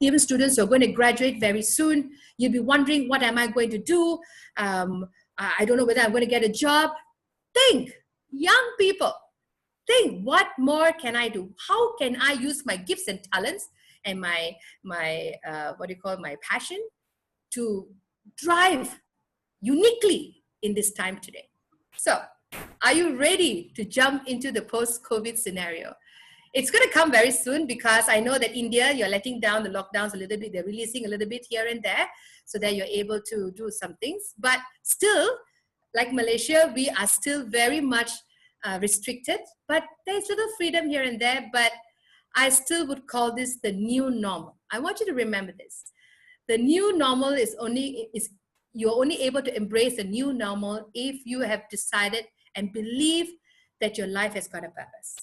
even students who are going to graduate very soon, you'll be wondering, what am I going to do? I don't know whether I'm going to get a job. Think, young people, think, what more can I do? How can I use my gifts and talents and my passion to drive uniquely in this time today? So, are you ready to jump into the post-COVID scenario? It's going to come very soon, because I know that India, you're letting down the lockdowns a little bit. They're releasing a little bit here and there so that you're able to do some things. But still, like Malaysia, we are still very much restricted. But there's little freedom here and there. But I still would call this the new normal. I want you to remember this. The new normal you're only able to embrace the new normal if you have decided and believe that your life has got a purpose.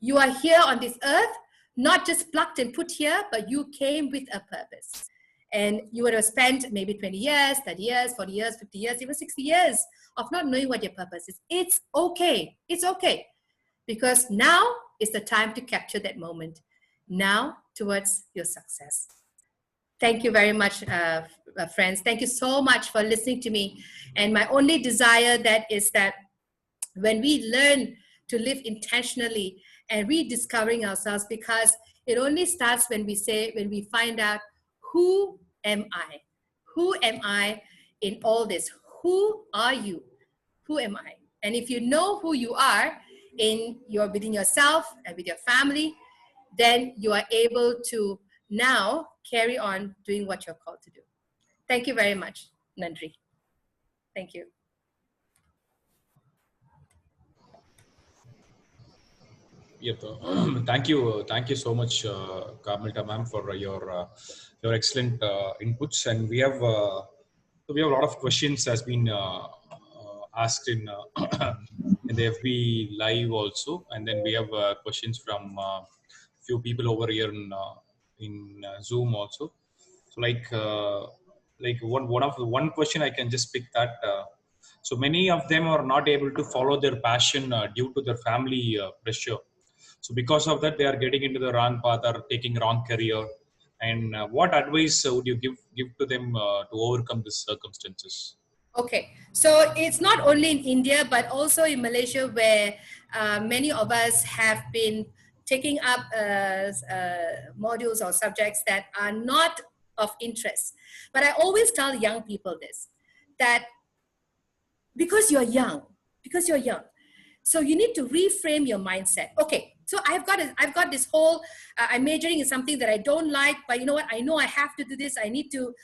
You are here on this earth, not just plucked and put here, but you came with a purpose. And you would have spent maybe 20 years, 30 years, 40 years, 50 years, even 60 years of not knowing what your purpose is. It's okay. It's okay. Because now is the time to capture that moment. Now towards your success. Thank you very much, friends. Thank you so much for listening to me. And my only desire is that when we learn to live intentionally and rediscovering ourselves, because it only starts when we find out, who am I? Who am I in all this? Who are you? Who am I? And if you know who you are within yourself and with your family, then you are able to now carry on doing what you're called to do. Thank you very much, Nandri. Thank you. Yeah, thank you so much, Carmelita ma'am, for your excellent inputs. And we have a lot of questions has been asked in the FB live also, and then we have questions from few people over here in Zoom also. So one question I can just pick that. So many of them are not able to follow their passion due to their family pressure. So because of that, they are getting into the wrong path or taking wrong career. And what advice would you give to them to overcome these circumstances? Okay, so it's not only in India, but also in Malaysia, where many of us have been taking up modules or subjects that are not of interest. But I always tell young people this, that because you're young, so you need to reframe your mindset. Okay, so I've got this whole, I'm majoring in something that I don't like, but you know what? I know I have to do this. I need to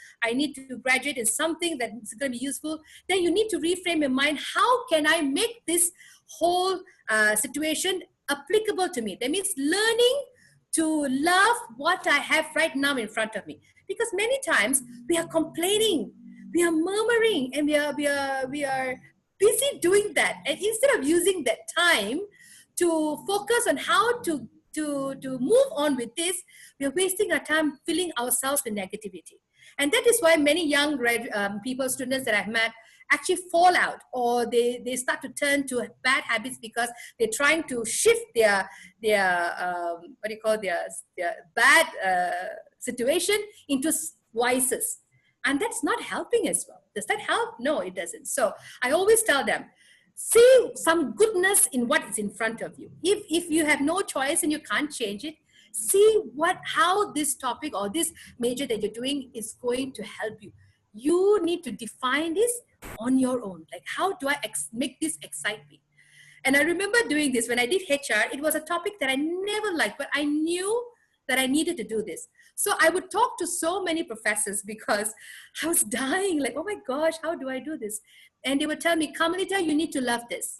graduate in something that's going to be useful. Then you need to reframe your mind. How can I make this whole situation applicable to me? That means learning to love what I have right now in front of me. Because many times we are complaining, we are murmuring, and we are busy doing that. And instead of using that time to focus on how to move on with this, we are wasting our time filling ourselves with negativity. And that is why many young people, students that I've met, actually fall out, or they start to turn to bad habits because they're trying to shift their bad situation into voices. And that's not helping as well. Does that help? No, it doesn't. So I always tell them, see some goodness in what is in front of you. If you have no choice and you can't change it, see how this topic or this major that you're doing is going to help you. You need to define this on your own. Like, how do I make this excite me? And I remember doing this when I did HR. It was a topic that I never liked, but I knew that I needed to do this. So I would talk to so many professors because I was dying, like, oh my gosh, how do I do this? And they would tell me, Kamalita, you need to love this.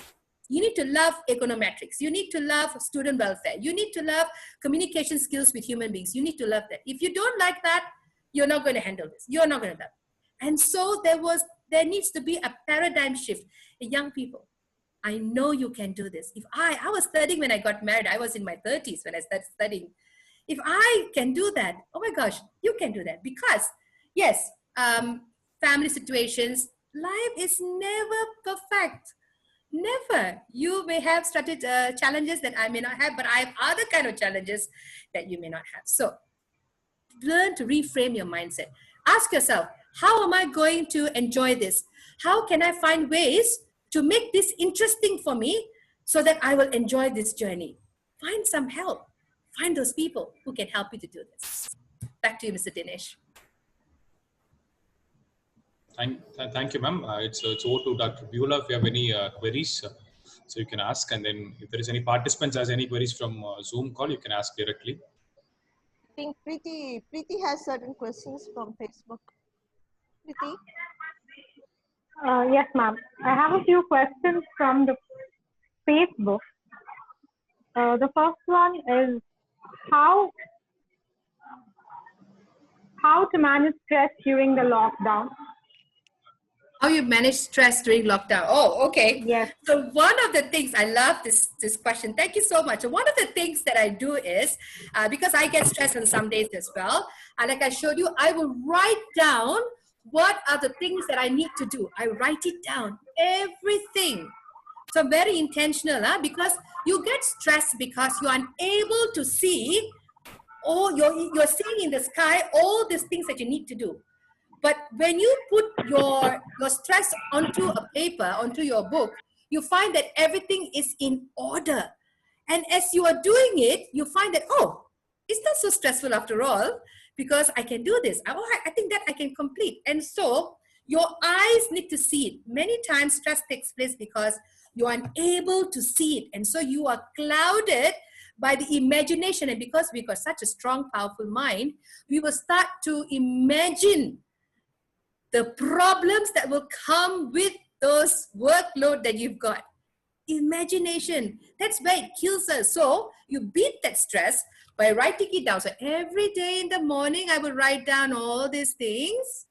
You need to love econometrics. You need to love student welfare. You need to love communication skills with human beings. You need to love that. If you don't like that, you're not going to handle this. You're not going to love it. And so there needs to be a paradigm shift in young people. I know you can do this. If I was studying when I got married, I was in my 30s when I started studying. If I can do that, oh my gosh, you can do that. Because yes, family situations, life is never perfect. Never. You may have started challenges that I may not have, but I have other kind of challenges that you may not have. So learn to reframe your mindset. Ask yourself, how am I going to enjoy this? How can I find ways to make this interesting for me so that I will enjoy this journey? Find some help. Find those people who can help you to do this. Back to you, Mr. Dinesh. Thank you, ma'am. It's over to Dr. Beulah. If you have any queries, so you can ask. And then if there is any participants has any queries from Zoom call, you can ask directly. I think Preeti has certain questions from Facebook. Preeti? Yes, ma'am. I have a few questions from the Facebook. The first one is how to manage stress during the lockdown. How you manage stress during lockdown? Oh, okay. Yes. So one of the things, I love this question. Thank you so much. So one of the things that I do is, because I get stressed on some days as well, like I showed you, I will write down what are the things that I need to do. I write it down, everything. So very intentional, because you get stressed because you're unable to see, or you're seeing in the sky all these things that you need to do. But when you put your stress onto a paper, onto your book, you find that everything is in order. And as you are doing it, you find that, oh, it's not so stressful after all, because I can do this. I think that I can complete. And so your eyes need to see it. Many times stress takes place because you are unable to see it. And so you are clouded by the imagination. And because we've got such a strong, powerful mind, we will start to imagine the problems that will come with those workload that you've got. Imagination, that's where it kills us. So you beat that stress by writing it down. So every day in the morning, I will write down all these things.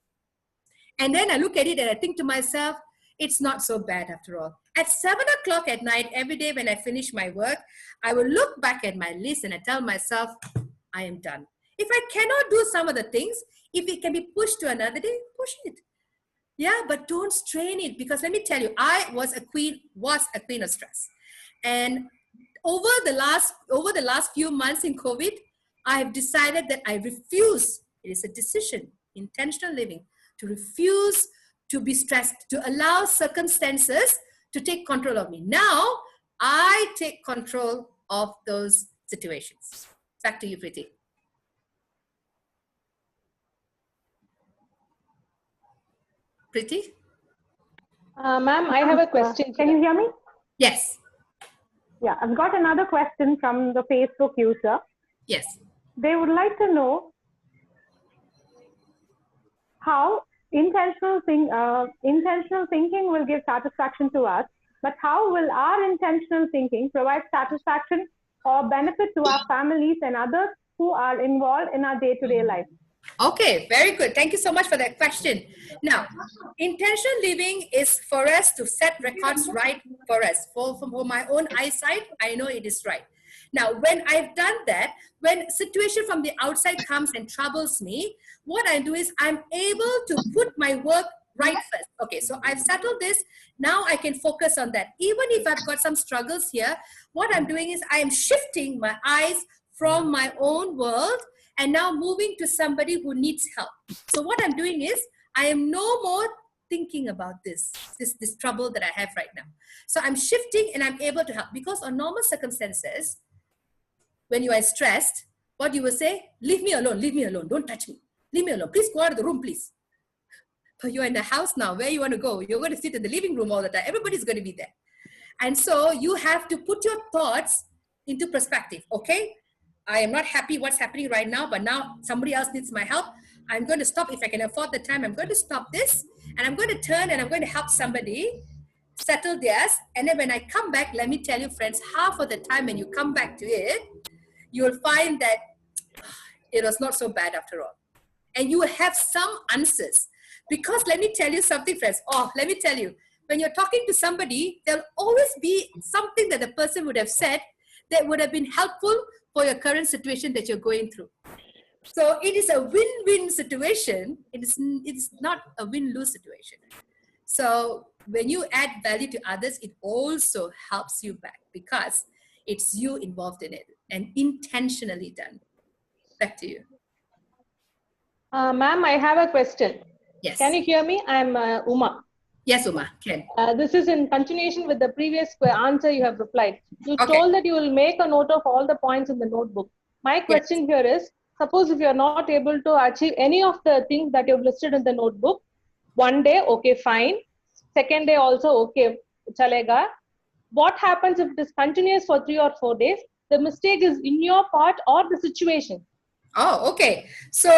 And then I look at it and I think to myself, it's not so bad after all. At 7 o'clock at night, every day when I finish my work, I will look back at my list and I tell myself, I am done. If I cannot do some of the things, if it can be pushed to another day, push it. Yeah, but don't strain it, because let me tell you, I was a queen of stress. And over the last few months in COVID, I have decided that I refuse, it is a decision, intentional living, to refuse to be stressed, to allow circumstances to take control of me. Now, I take control of those situations. Back to you, Preeti. Preeti? Ma'am, I have a question. Can you hear me? Yes. Yeah, I've got another question from the Facebook user. Yes. They would like to know how intentional thinking will give satisfaction to us, but how will our intentional thinking provide satisfaction or benefit to our families and others who are involved in our day-to-day life? Okay, very good. Thank you so much for that question. Now, intentional living is for us to set records right for us. For my own eyesight, I know it is right. Now, when I've done that, when situation from the outside comes and troubles me, what I do is I'm able to put my work right first. Okay, so I've settled this. Now I can focus on that. Even if I've got some struggles here, what I'm doing is I am shifting my eyes from my own world and now moving to somebody who needs help. So what I'm doing is, I am no more thinking about this trouble that I have right now. So I'm shifting and I'm able to help, because on normal circumstances, when you are stressed, what you will say, leave me alone, don't touch me, leave me alone, please go out of the room, please. But you're in the house now, where you want to go? You're going to sit in the living room all the time. Everybody's going to be there. And so you have to put your thoughts into perspective. Okay, I am not happy what's happening right now, but now somebody else needs my help. I'm going to stop. If I can afford the time, I'm going to stop this, and I'm going to turn and I'm going to help somebody settle theirs. And then when I come back, let me tell you, friends, half of the time when you come back to it, you'll find that it was not so bad after all. And you will have some answers. Because let me tell you something, friends. Let me tell you, when you're talking to somebody, there'll always be something that the person would have said that would have been helpful for your current situation that you're going through. So it is a win-win situation. It is not a win-lose situation. So when you add value to others, it also helps you back, because it's you involved in it and intentionally done. Back to you. Ma'am, I have a question. Yes. Can you hear me? I'm Uma. Yes, Uma, can. This is in continuation with the previous answer you have replied. You Okay. told that you will make a note of all the points in the notebook. My question here is, suppose if you are not able to achieve any of the things that you've listed in the notebook, one day, okay, fine. Second day also, okay, chalega. What happens if this continues for 3 or 4 days? The mistake is in your part or the situation? Oh, okay. So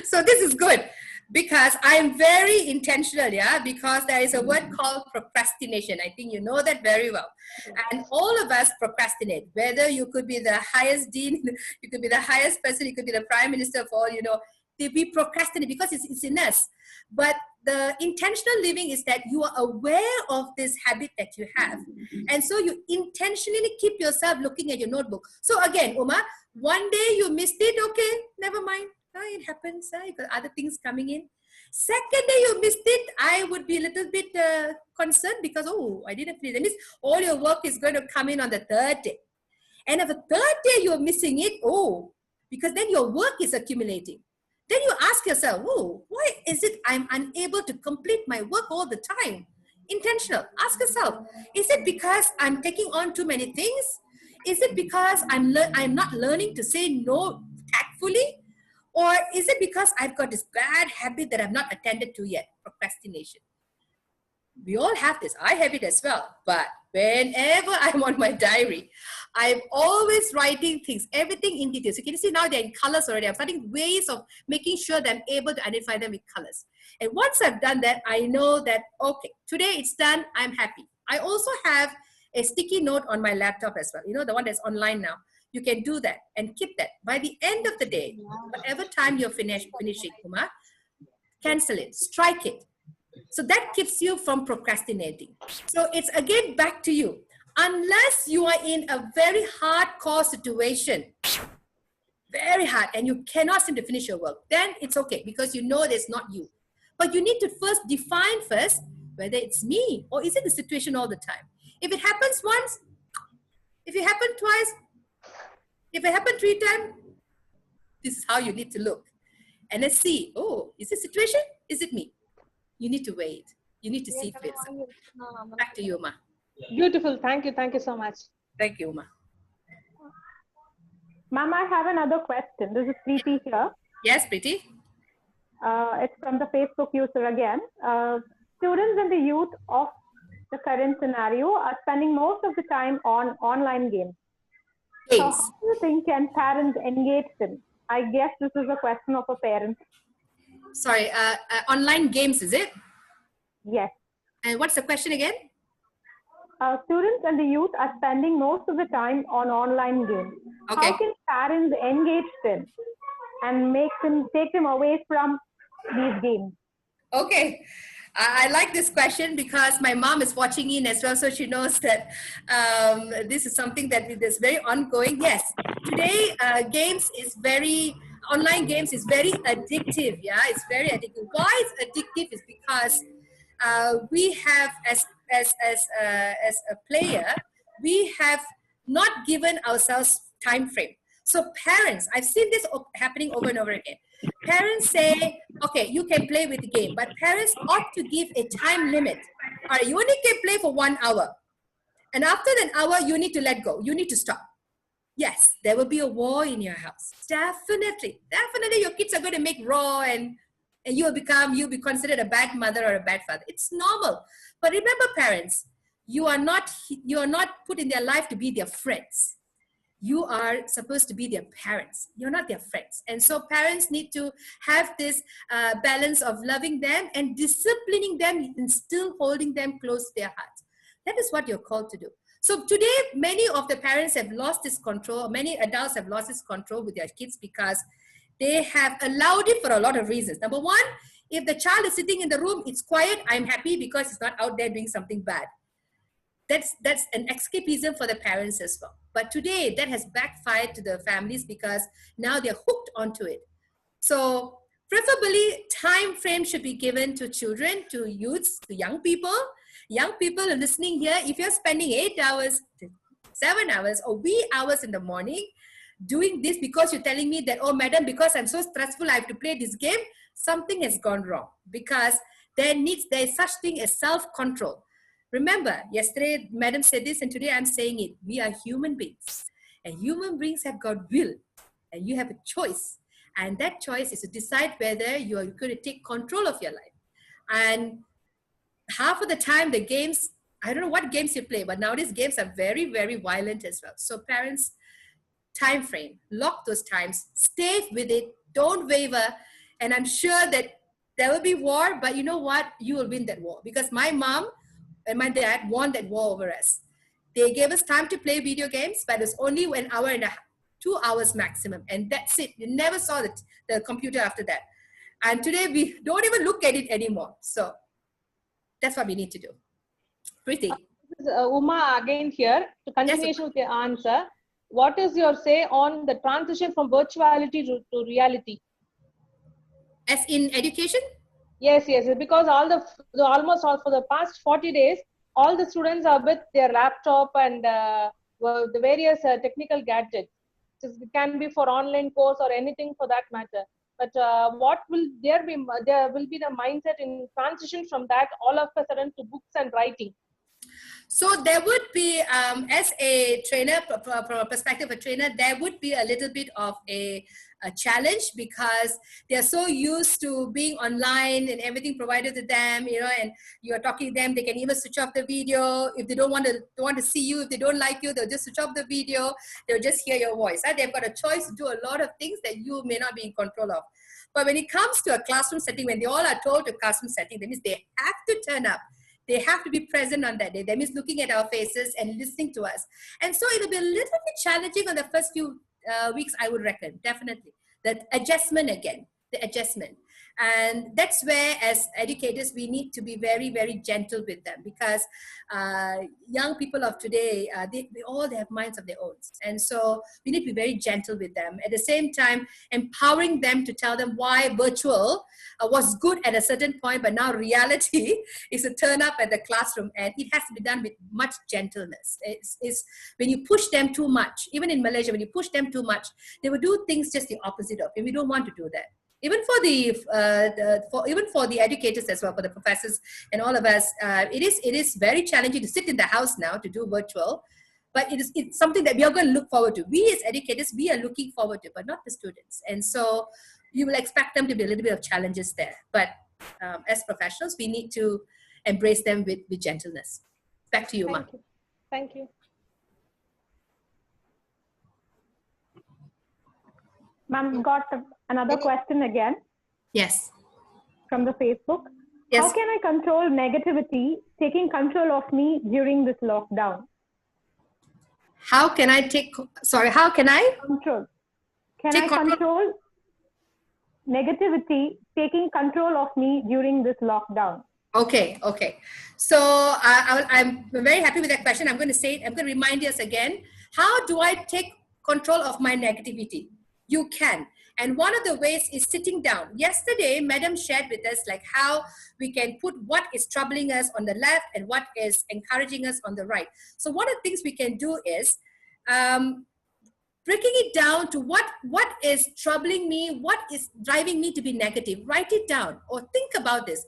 so this is good, because I am very intentional, because there is a word called procrastination. I think you know that very well. And all of us procrastinate, whether you could be the highest dean, you could be the highest person, you could be the prime minister of all, we procrastinate because it's in us. But the intentional living is that you are aware of this habit that you have. And so you intentionally keep yourself looking at your notebook. So again, Uma, one day you missed it, okay, never mind. It happens. You got other things coming in. Second day you missed it, I would be a little bit concerned, because, I didn't finish. That means all your work is going to come in on the third day. And if the third day you're missing it, because then your work is accumulating. Then you ask yourself, why is it I'm unable to complete my work all the time? Intentional. Ask yourself, is it because I'm taking on too many things? Is it because I'm not learning to say no tactfully? Or is it because I've got this bad habit that I've not attended to yet? Procrastination. We all have this. I have it as well. But whenever I'm on my diary, I'm always writing things, everything in detail. So can you see now they're in colors already? I'm finding ways of making sure that I'm able to identify them with colors. And once I've done that, I know that, okay, today it's done, I'm happy. I also have a sticky note on my laptop as well. The one that's online now. You can do that and keep that. By the end of the day, whatever time you're finishing, Uma, cancel it, strike it. So that keeps you from procrastinating. So it's again back to you. Unless you are in a very hardcore situation, very hard, and you cannot seem to finish your work, then it's okay, because you know it's not you. But you need to define first whether it's me or is it the situation all the time. If it happens once, if it happened twice, if it happened 3 times, this is how you need to look. And let's see, is it situation? Is it me? You need to wait. You need to see for yourself. Back to you, Uma. Beautiful. Thank you. Thank you so much. Thank you, Uma. Ma'am, I have another question. This is Preeti here. Yes, Preeti. It's from the Facebook user again. Students and the youth of the current scenario are spending most of the time on online games. So how do you think can parents engage them? I guess this is a question of a parent. Sorry, online games, is it? Yes. And what's the question again? Students and the youth are spending most of the time on online games. Okay. How can parents engage them and take them away from these games? Okay. I like this question because my mom is watching in as well, so she knows that this is something that is very ongoing. Yes, today online games is very addictive. Yeah, it's very addictive. Why it's addictive is because we have, as a player, we have not given ourselves time frame. So parents, I've seen this happening over and over again. Parents say, okay, you can play with the game, but parents ought to give a time limit. All right, you only can play for 1 hour. And after that hour, you need to let go. You need to stop. Yes, there will be a war in your house. Definitely. Definitely your kids are going to make raw and you'll be considered a bad mother or a bad father. It's normal. But remember, parents, you are not put in their life to be their friends. You are supposed to be their parents. You're not their friends. And so parents need to have this balance of loving them and disciplining them and still holding them close to their hearts. That is what you're called to do. So today, many of the parents have lost this control. Many adults have lost this control with their kids because they have allowed it for a lot of reasons. Number one, if the child is sitting in the room, it's quiet, I'm happy because it's not out there doing something bad. That's an escapism for the parents as well. But today, that has backfired to the families because now they're hooked onto it. So preferably, time frame should be given to children, to youths, to young people. Young people are listening here, if you're spending 8 hours, 7 hours, or wee hours in the morning doing this because you're telling me that, oh, madam, because I'm so stressful, I have to play this game, something has gone wrong because there is such thing as self-control. Remember, yesterday, madam said this, and today I'm saying it. We are human beings, and human beings have got will, and you have a choice. And that choice is to decide whether you are going to take control of your life. And half of the time, the games, I don't know what games you play, but nowadays games are very, very violent as well. So parents, time frame, lock those times, stay with it, don't waver. And I'm sure that there will be war, but you know what? You will win that war because my mom and my dad won that war over us. They gave us time to play video games, but it was only 1 hour and 2 hours maximum. And that's it. You never saw the computer after that. And today we don't even look at it anymore. So that's what we need to do. Preeti. This is Uma again here. To continuation with your answer, what is your say on the transition from virtuality to reality? As in education? Yes, because almost all for the past 40 days, all the students are with their laptop and the various technical gadgets. It can be for online course or anything for that matter. But what will there be the mindset in transition from that all of a sudden to books and writing? So there would be, as a trainer, from a perspective of a trainer, there would be a little bit of a challenge because they're so used to being online and everything provided to them, and you're talking to them, they can even switch off the video. If they don't want to see you, if they don't like you, they'll just switch off the video. They'll just hear your voice. Right? They've got a choice to do a lot of things that you may not be in control of. But when it comes to a classroom setting, when they all are told to classroom setting, that means they have to turn up. They have to be present on that day. That means looking at our faces and listening to us. And so it'll be a little bit challenging on the first few weeks, I would reckon, definitely. That adjustment again, the adjustment. And that's where, as educators, we need to be very, very gentle with them because young people of today, they all have minds of their own. And so we need to be very gentle with them. At the same time, empowering them to tell them why virtual was good at a certain point, but now reality is to turn up at the classroom, and it has to be done with much gentleness. It's when you push them too much, even in Malaysia, when you push them too much, they will do things just the opposite of, and we don't want to do that. Even for the educators as well, for the professors and all of us, it is very challenging to sit in the house now to do virtual, but it's something that we are going to look forward to. We as educators, we are looking forward to, but not the students. And so you will expect them to be a little bit of challenges there. But as professionals, we need to embrace them with gentleness. Back to you, Ma. Thank you. Ma'am, got another question again. Yes. From the Facebook. Yes. How can I control negativity taking control of me during this lockdown? How can I control? Can I control negativity taking control of me during this lockdown? Okay. So I'm very happy with that question. I'm going to remind us again. How do I take control of my negativity? You can. And one of the ways is sitting down. Yesterday, Madam shared with us like how we can put what is troubling us on the left and what is encouraging us on the right. So one of the things we can do is breaking it down to what is troubling me, what is driving me to be negative. Write it down or think about this.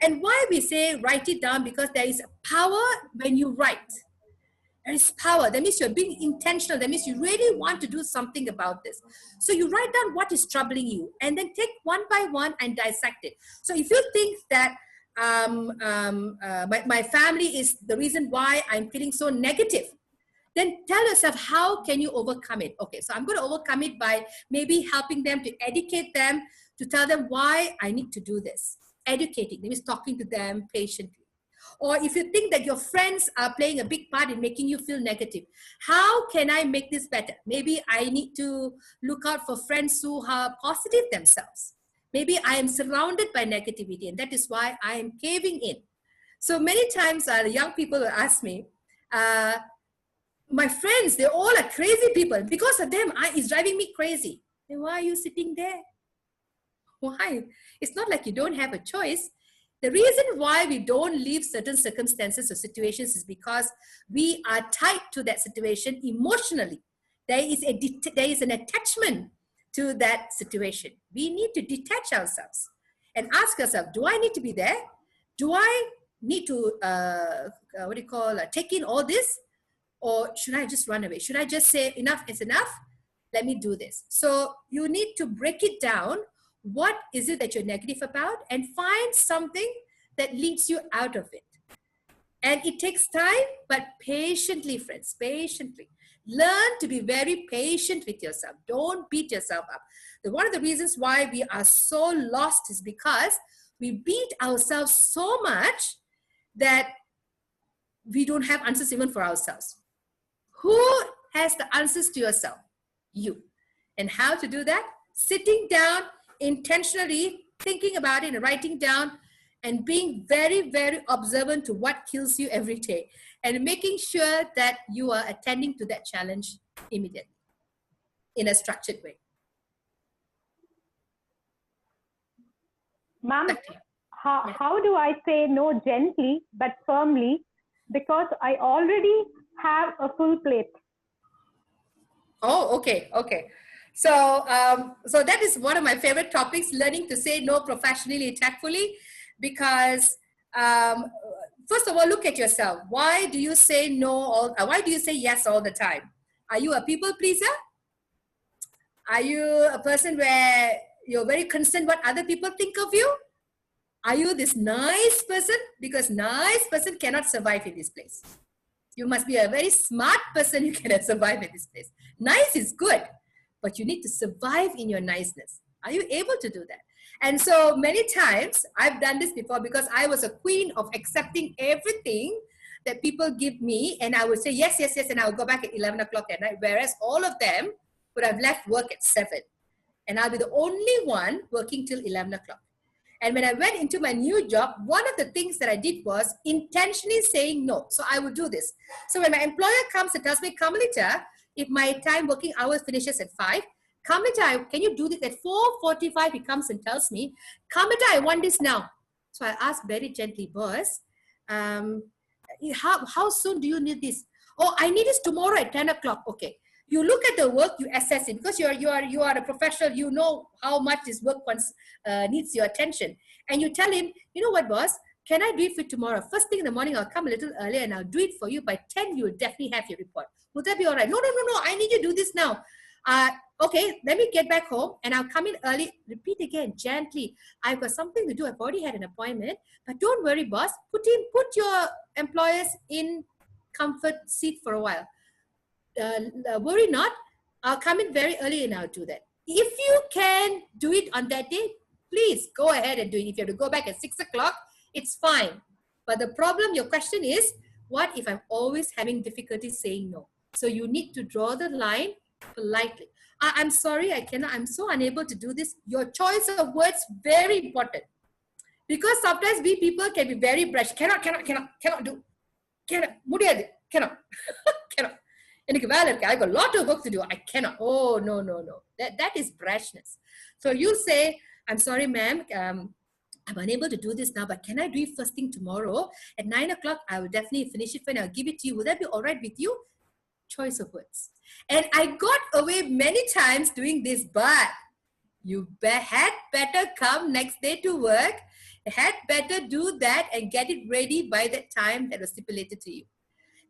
And why we say write it down, because there is power when you write. There is power. That means you're being intentional. That means you really want to do something about this. So you write down what is troubling you and then take one by one and dissect it. So if you think that my family is the reason why I'm feeling so negative, then tell yourself, how can you overcome it? Okay, so I'm going to overcome it by maybe helping them, to educate them, to tell them why I need to do this. Educating, that means talking to them patiently. Or if you think that your friends are playing a big part in making you feel negative, how can I make this better? Maybe I need to look out for friends who are positive themselves. Maybe I am surrounded by negativity and that is why I am caving in. So many times young people will ask me, my friends, they all are crazy people. Because of them, it's driving me crazy. Then why are you sitting there? Why? It's not like you don't have a choice. The reason why we don't leave certain circumstances or situations is because we are tied to that situation emotionally. There is an attachment to that situation. We need to detach ourselves and ask ourselves, do I need to be there? Do I need to, take in all this? Or should I just run away? Should I just say enough is enough? Let me do this. So you need to break it down. What is it that you're negative about? And find something that leads you out of it. And it takes time, but patiently, friends, patiently. Learn to be very patient with yourself. Don't beat yourself up. One of the reasons why we are so lost is because we beat ourselves so much that we don't have answers even for ourselves. Who has the answers to yourself? You. And how to do that? Sitting down, intentionally thinking about it and writing down, and being very, very observant to what kills you every day, and making sure that you are attending to that challenge immediately in a structured way. Ma'am, how do I say no gently but firmly, because I already have a full plate? Oh, okay. So, so that is one of my favorite topics, learning to say no professionally, tactfully, because first of all, look at yourself. Why do you say no? Why do you say yes all the time? Are you a people pleaser? Are you a person where you're very concerned what other people think of you? Are you this nice person? Because nice person cannot survive in this place. You must be a very smart person who cannot survive in this place. Nice is good, but you need to survive in your niceness. Are you able to do that? And so many times I've done this before, because I was a queen of accepting everything that people give me, and I would say yes, yes, yes, and I would go back at 11 o'clock at night, whereas all of them would have left work at 7. And I'll be the only one working till 11 o'clock. And when I went into my new job, one of the things that I did was intentionally saying no. So I would do this. So when my employer comes and tells me, Kamalita, if my time working hours finishes at 5, Kamalita, can you do this at 4:45? He comes and tells me, Kamalita, I want this now. So I asked very gently, boss, how soon do you need this? Oh, I need this tomorrow at 10 o'clock. Okay. You look at the work, you assess it, because you are a professional. You know how much this work needs your attention, and you tell him, you know what, boss? Can I do it for tomorrow? First thing in the morning, I'll come a little earlier and I'll do it for you. By 10, you will definitely have your report. Would that be all right? No. I need you to do this now. Okay, let me get back home and I'll come in early. Repeat again, gently. I've got something to do. I've already had an appointment, but don't worry, boss. Put your employers in comfort seat for a while. Worry not, I'll come in very early and I'll do that. If you can do it on that day, please go ahead and do it. If you have to go back at 6 o'clock, it's fine. But the problem, your question is, what if I'm always having difficulty saying no? So you need to draw the line politely. I'm sorry, I cannot, I'm so unable to do this. Your choice of words, very important. Because sometimes we people can be very brash. Cannot do. Cannot. I got a lot of work to do. I cannot. Oh, no. That is brashness. So you say, I'm sorry, ma'am. I'm unable to do this now, but can I do it first thing tomorrow? At 9 o'clock, I will definitely finish it and I'll give it to you. Would that be all right with you? choice of words. And I got away many times doing this, but you had better come next day to work, had better do that and get it ready by the time that was stipulated to you.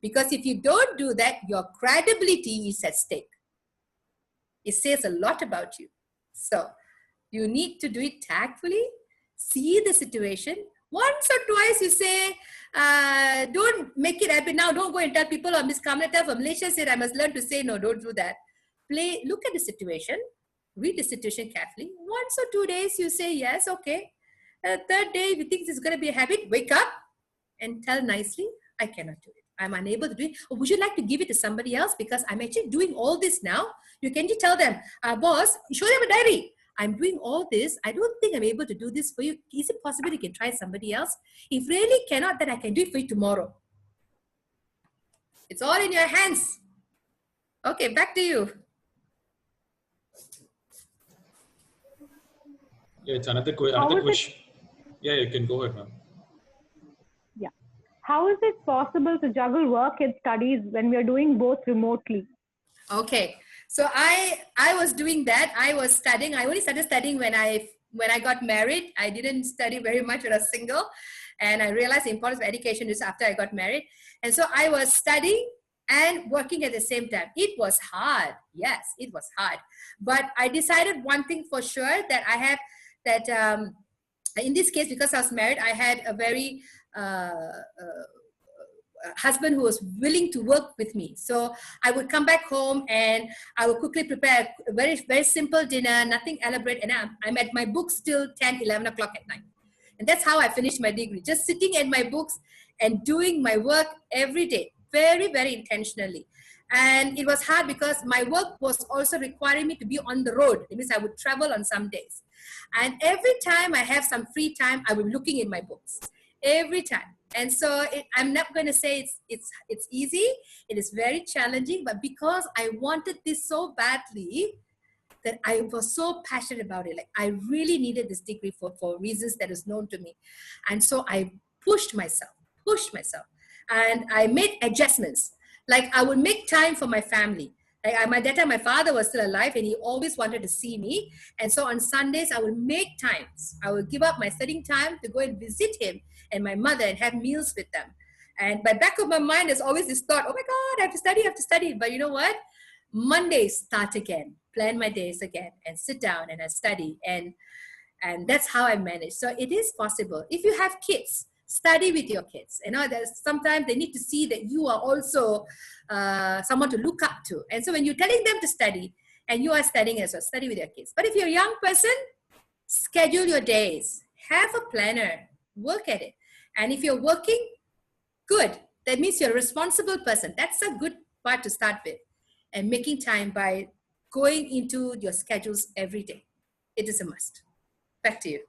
Because if you don't do that, your credibility is at stake. It says a lot about you. So you need to do it tactfully, see the situation. Once or twice you say, don't make it happen now. Don't go and tell people, oh, Ms. Kamleta from Malaysia said I must learn to say no. Don't do that. Look at the situation, read the situation carefully. 1 or 2 days you say yes, okay. Third day, if you think this is going to be a habit, wake up and tell nicely, I cannot do it. I'm unable to do it. Or would you like to give it to somebody else? Because I'm actually doing all this now. You can just tell them, boss, show them a diary. I'm doing all this. I don't think I'm able to do this for you. Is it possible you can try somebody else? If really cannot, then I can do it for you tomorrow. It's all in your hands. Okay, back to you. Yeah, it's another question. Yeah, you can go ahead, ma'am. Yeah. How is it possible to juggle work and studies when we are doing both remotely? Okay. So I was doing that. I was studying. I only started studying when I got married. I didn't study very much when I was single. And I realized the importance of education is after I got married. And so I was studying and working at the same time. It was hard. Yes, it was hard. But I decided one thing for sure, that I have that in this case, because I was married, I had a very husband who was willing to work with me. So I would come back home and I would quickly prepare a very, very simple dinner, nothing elaborate. And I'm at my books till 10, 11 o'clock at night. And that's how I finished my degree, just sitting at my books and doing my work every day, very, very intentionally. And it was hard because my work was also requiring me to be on the road. It means I would travel on some days. And every time I have some free time, I will be looking in my books, every time. And so I'm not going to say it's easy. It is very challenging, but because I wanted this so badly, that I was so passionate about it. Like I really needed this degree for reasons that is known to me. And so I pushed myself. And I made adjustments. Like I would make time for my family. Like at that time, my father was still alive and he always wanted to see me. And so on Sundays, I would make times. I would give up my studying time to go and visit him and my mother and have meals with them. And by back of my mind, there's always this thought, oh my God, I have to study. But you know what? Mondays start again, plan my days again and sit down and I study. And that's how I manage. So it is possible. If you have kids, study with your kids. You know, there's sometimes they need to see that you are also someone to look up to. And so when you're telling them to study and you are studying as well, study with your kids. But if you're a young person, schedule your days, have a planner, work at it. And if you're working, good. That means you're a responsible person. That's a good part to start with. And making time by going into your schedules every day. It is a must. Back to you.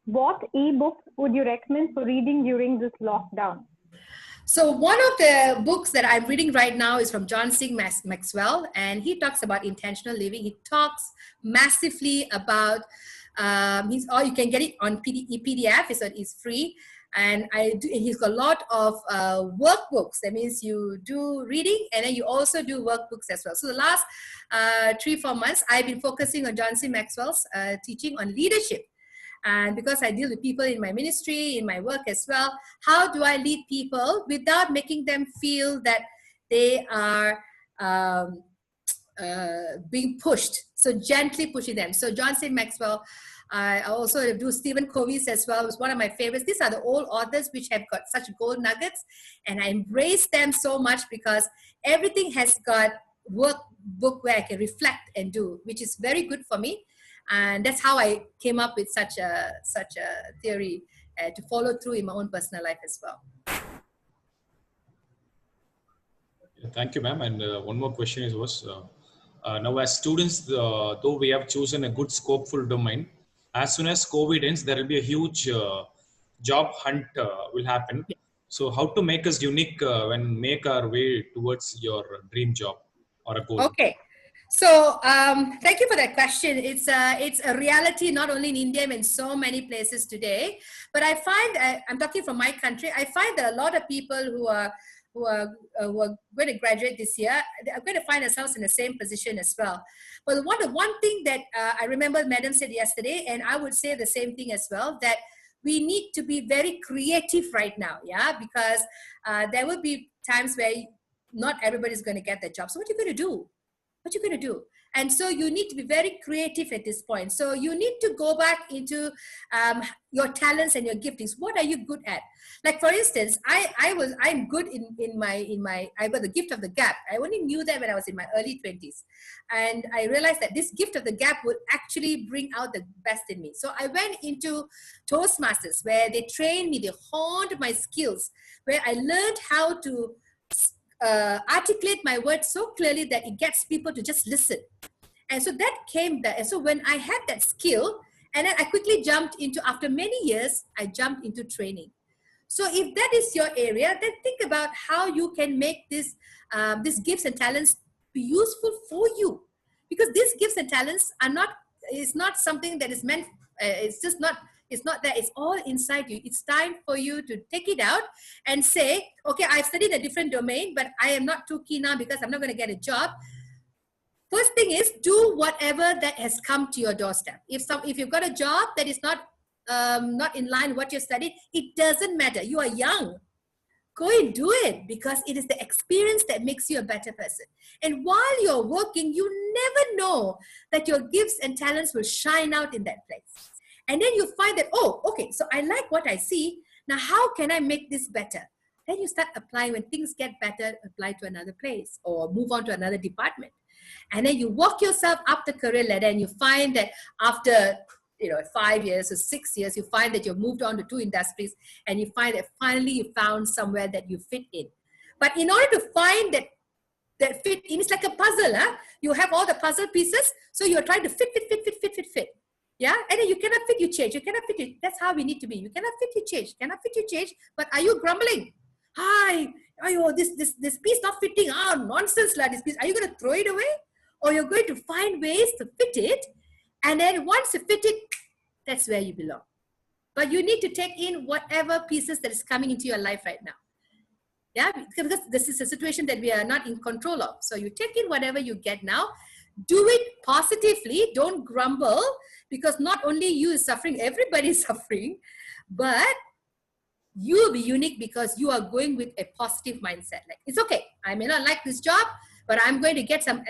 What e-books would you recommend for reading during this lockdown? So one of the books that I'm reading right now is from John C. Maxwell, and he talks about intentional living. He talks massively about, or you can get it on PDF, it's free. And he's got a lot of workbooks. That means you do reading and then you also do workbooks as well. So the last 3-4 months, I've been focusing on John C. Maxwell's teaching on leadership. And because I deal with people in my ministry, in my work as well, how do I lead people without making them feel that they are being pushed? So gently pushing them. So John C. Maxwell, I also do Stephen Covey's as well. It's one of my favorites. These are the old authors which have got such gold nuggets. And I embrace them so much because everything has got workbook where I can reflect and do, which is very good for me. And that's how I came up with such a theory to follow through in my own personal life as well. Thank you, ma'am. And one more question was, now as students, though we have chosen a good scopeful domain, as soon as COVID ends, there will be a huge job hunt will happen. So how to make us unique when make our way towards your dream job or a goal? Okay. So thank you for that question. It's a reality not only in India but in so many places today. But I find I'm talking from my country. I find that a lot of people who are going to graduate this year are going to find themselves in the same position as well. But the one thing that I remember Madam said yesterday, and I would say the same thing as well, that we need to be very creative right now, yeah, because there will be times where not everybody's going to get their job. So what are you going to do? What you're going to do? And so you need to be very creative at this point. So you need to go back into your talents and your giftings. What are you good at? Like for instance, I'm good in my I got the gift of the gap. I only knew that when I was in my early 20s, and I realized that this gift of the gap would actually bring out the best in me. So I went into Toastmasters, where they trained me, they honed my skills, where I learned how to articulate my words so clearly that it gets people to just listen. And so that came there. And so when I had that skill, and then I quickly jumped into, after many years, I jumped into training. So if that is your area, then think about how you can make this, these gifts and talents be useful for you. Because these gifts and talents are not, it's not something that is meant, it's just not, it's not that, it's all inside you. It's time for you to take it out and say, okay, I've studied a different domain, but I am not too keen now because I'm not going to get a job. First thing is, do whatever that has come to your doorstep. If you've got a job that is not in line with what you studied, it doesn't matter. You are young. Go and do it, because it is the experience that makes you a better person. And while you're working, you never know that your gifts and talents will shine out in that place. And then you find that, oh, okay, so I like what I see. Now, how can I make this better? Then you start applying. When things get better, apply to another place or move on to another department. And then you walk yourself up the career ladder, and you find that after 5 years or 6 years, you find that you've moved on to 2 industries, and you find that finally you found somewhere that you fit in. But in order to find that fit in, it's like a puzzle. Huh? You have all the puzzle pieces, so you're trying to fit. Yeah, and then you cannot fit, you change. You cannot fit it. That's how we need to be. You cannot fit, you change. Cannot fit, you change. But are you grumbling? Hi, this piece not fitting. Nonsense, lah, this piece. Are you going to throw it away? Or you're going to find ways to fit it, and then once you fit it, that's where you belong. But you need to take in whatever pieces that is coming into your life right now. Yeah, because this is a situation that we are not in control of. So you take in whatever you get now. Do it positively. Don't grumble, because not only you is suffering, everybody is suffering. But you will be unique because you are going with a positive mindset. Like, it's okay. I may not like this job, but I'm going to get some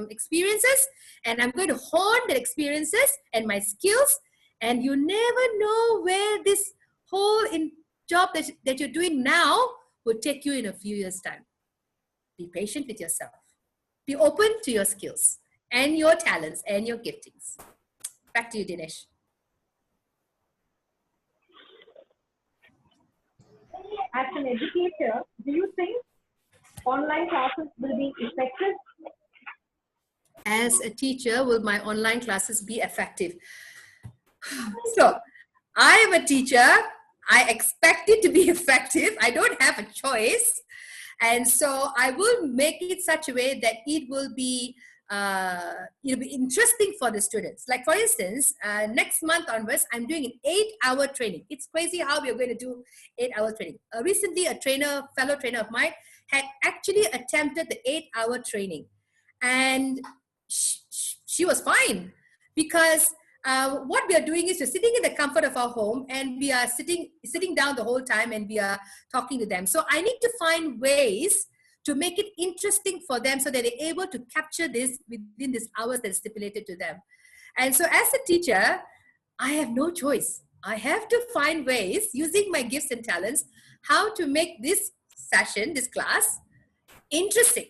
experiences, and I'm going to hone the experiences and my skills. And you never know where this whole job that you're doing now will take you in a few years' time. Be patient with yourself. Be open to your skills and your talents and your giftings. Back to you, Dinesh. As an educator, do you think online classes will be effective? As a teacher, will my online classes be effective? So, I am a teacher. I expect it to be effective. I don't have a choice. And so I will make it such a way that it will be interesting for the students. Like for instance, next month onwards, I'm doing an 8-hour training. It's crazy how we are going to do 8-hour training. Recently, a fellow trainer of mine, had actually attempted the 8-hour training, and she was fine, because what we are doing is we're sitting in the comfort of our home, and we are sitting down the whole time, and we are talking to them. So I need to find ways to make it interesting for them, so that they're able to capture this within these hours that is stipulated to them. And so as a teacher, I have no choice. I have to find ways, using my gifts and talents, how to make this session, this class, interesting.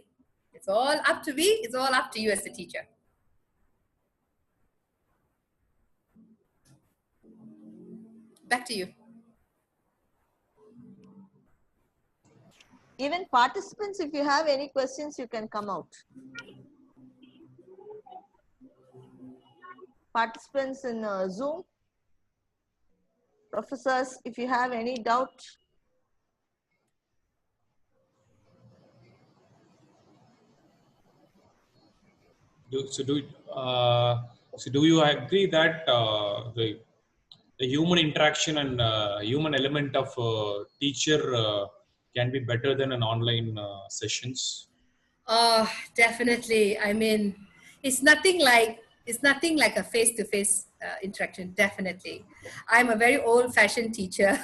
It's all up to me. It's all up to you as a teacher. Back to you. Even participants, if you have any questions, you can come out. Participants in Zoom, professors, if you have any doubt. do you agree that the human interaction and human element of teacher can be better than an online sessions? Oh, definitely. I mean, it's nothing like a face-to-face interaction. Definitely, I'm a very old-fashioned teacher.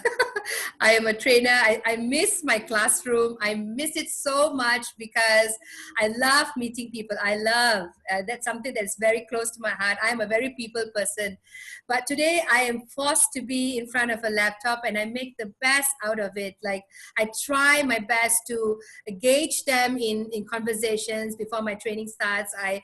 I am a trainer. I miss my classroom. I miss it so much because I love meeting people. I love that's something that's very close to my heart. I'm a very people person, but today I am forced to be in front of a laptop, and I make the best out of it. Like I try my best to engage them in conversations before my training starts. I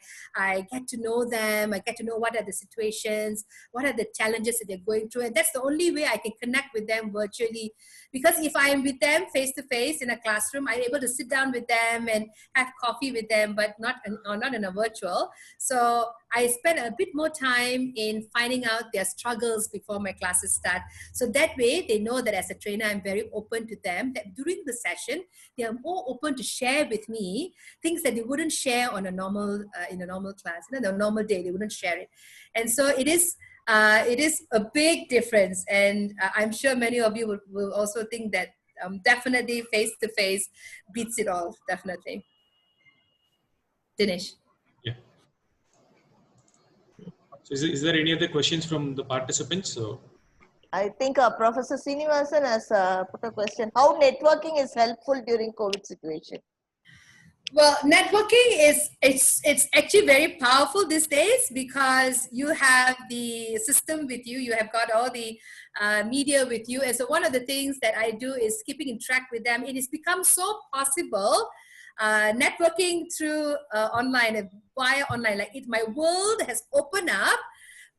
get to know them. I get to know what are the situations, what are the challenges that they're going through. And that's the only way I can connect with them virtually. Because if I'm with them face to face in a classroom, I'm able to sit down with them and have coffee with them, but not in a virtual. So I spend a bit more time in finding out their struggles before my classes start. So that way they know that as a trainer, I'm very open to them, that during the session, they are more open to share with me things that they wouldn't share on a normal, in a normal class, the normal day, they wouldn't share it. And so it is a big difference. And I'm sure many of you will also think that definitely face-to-face beats it all, definitely. Dinesh. Yeah. So is there any other questions from the participants? So I think Professor Srinivasan has put a question. How networking is helpful during COVID situation? Well, networking it's actually very powerful these days because you have the system with you. You have got all the media with you. And so one of the things that I do is keeping in track with them. It has become so possible networking through online, via online. Like my world has opened up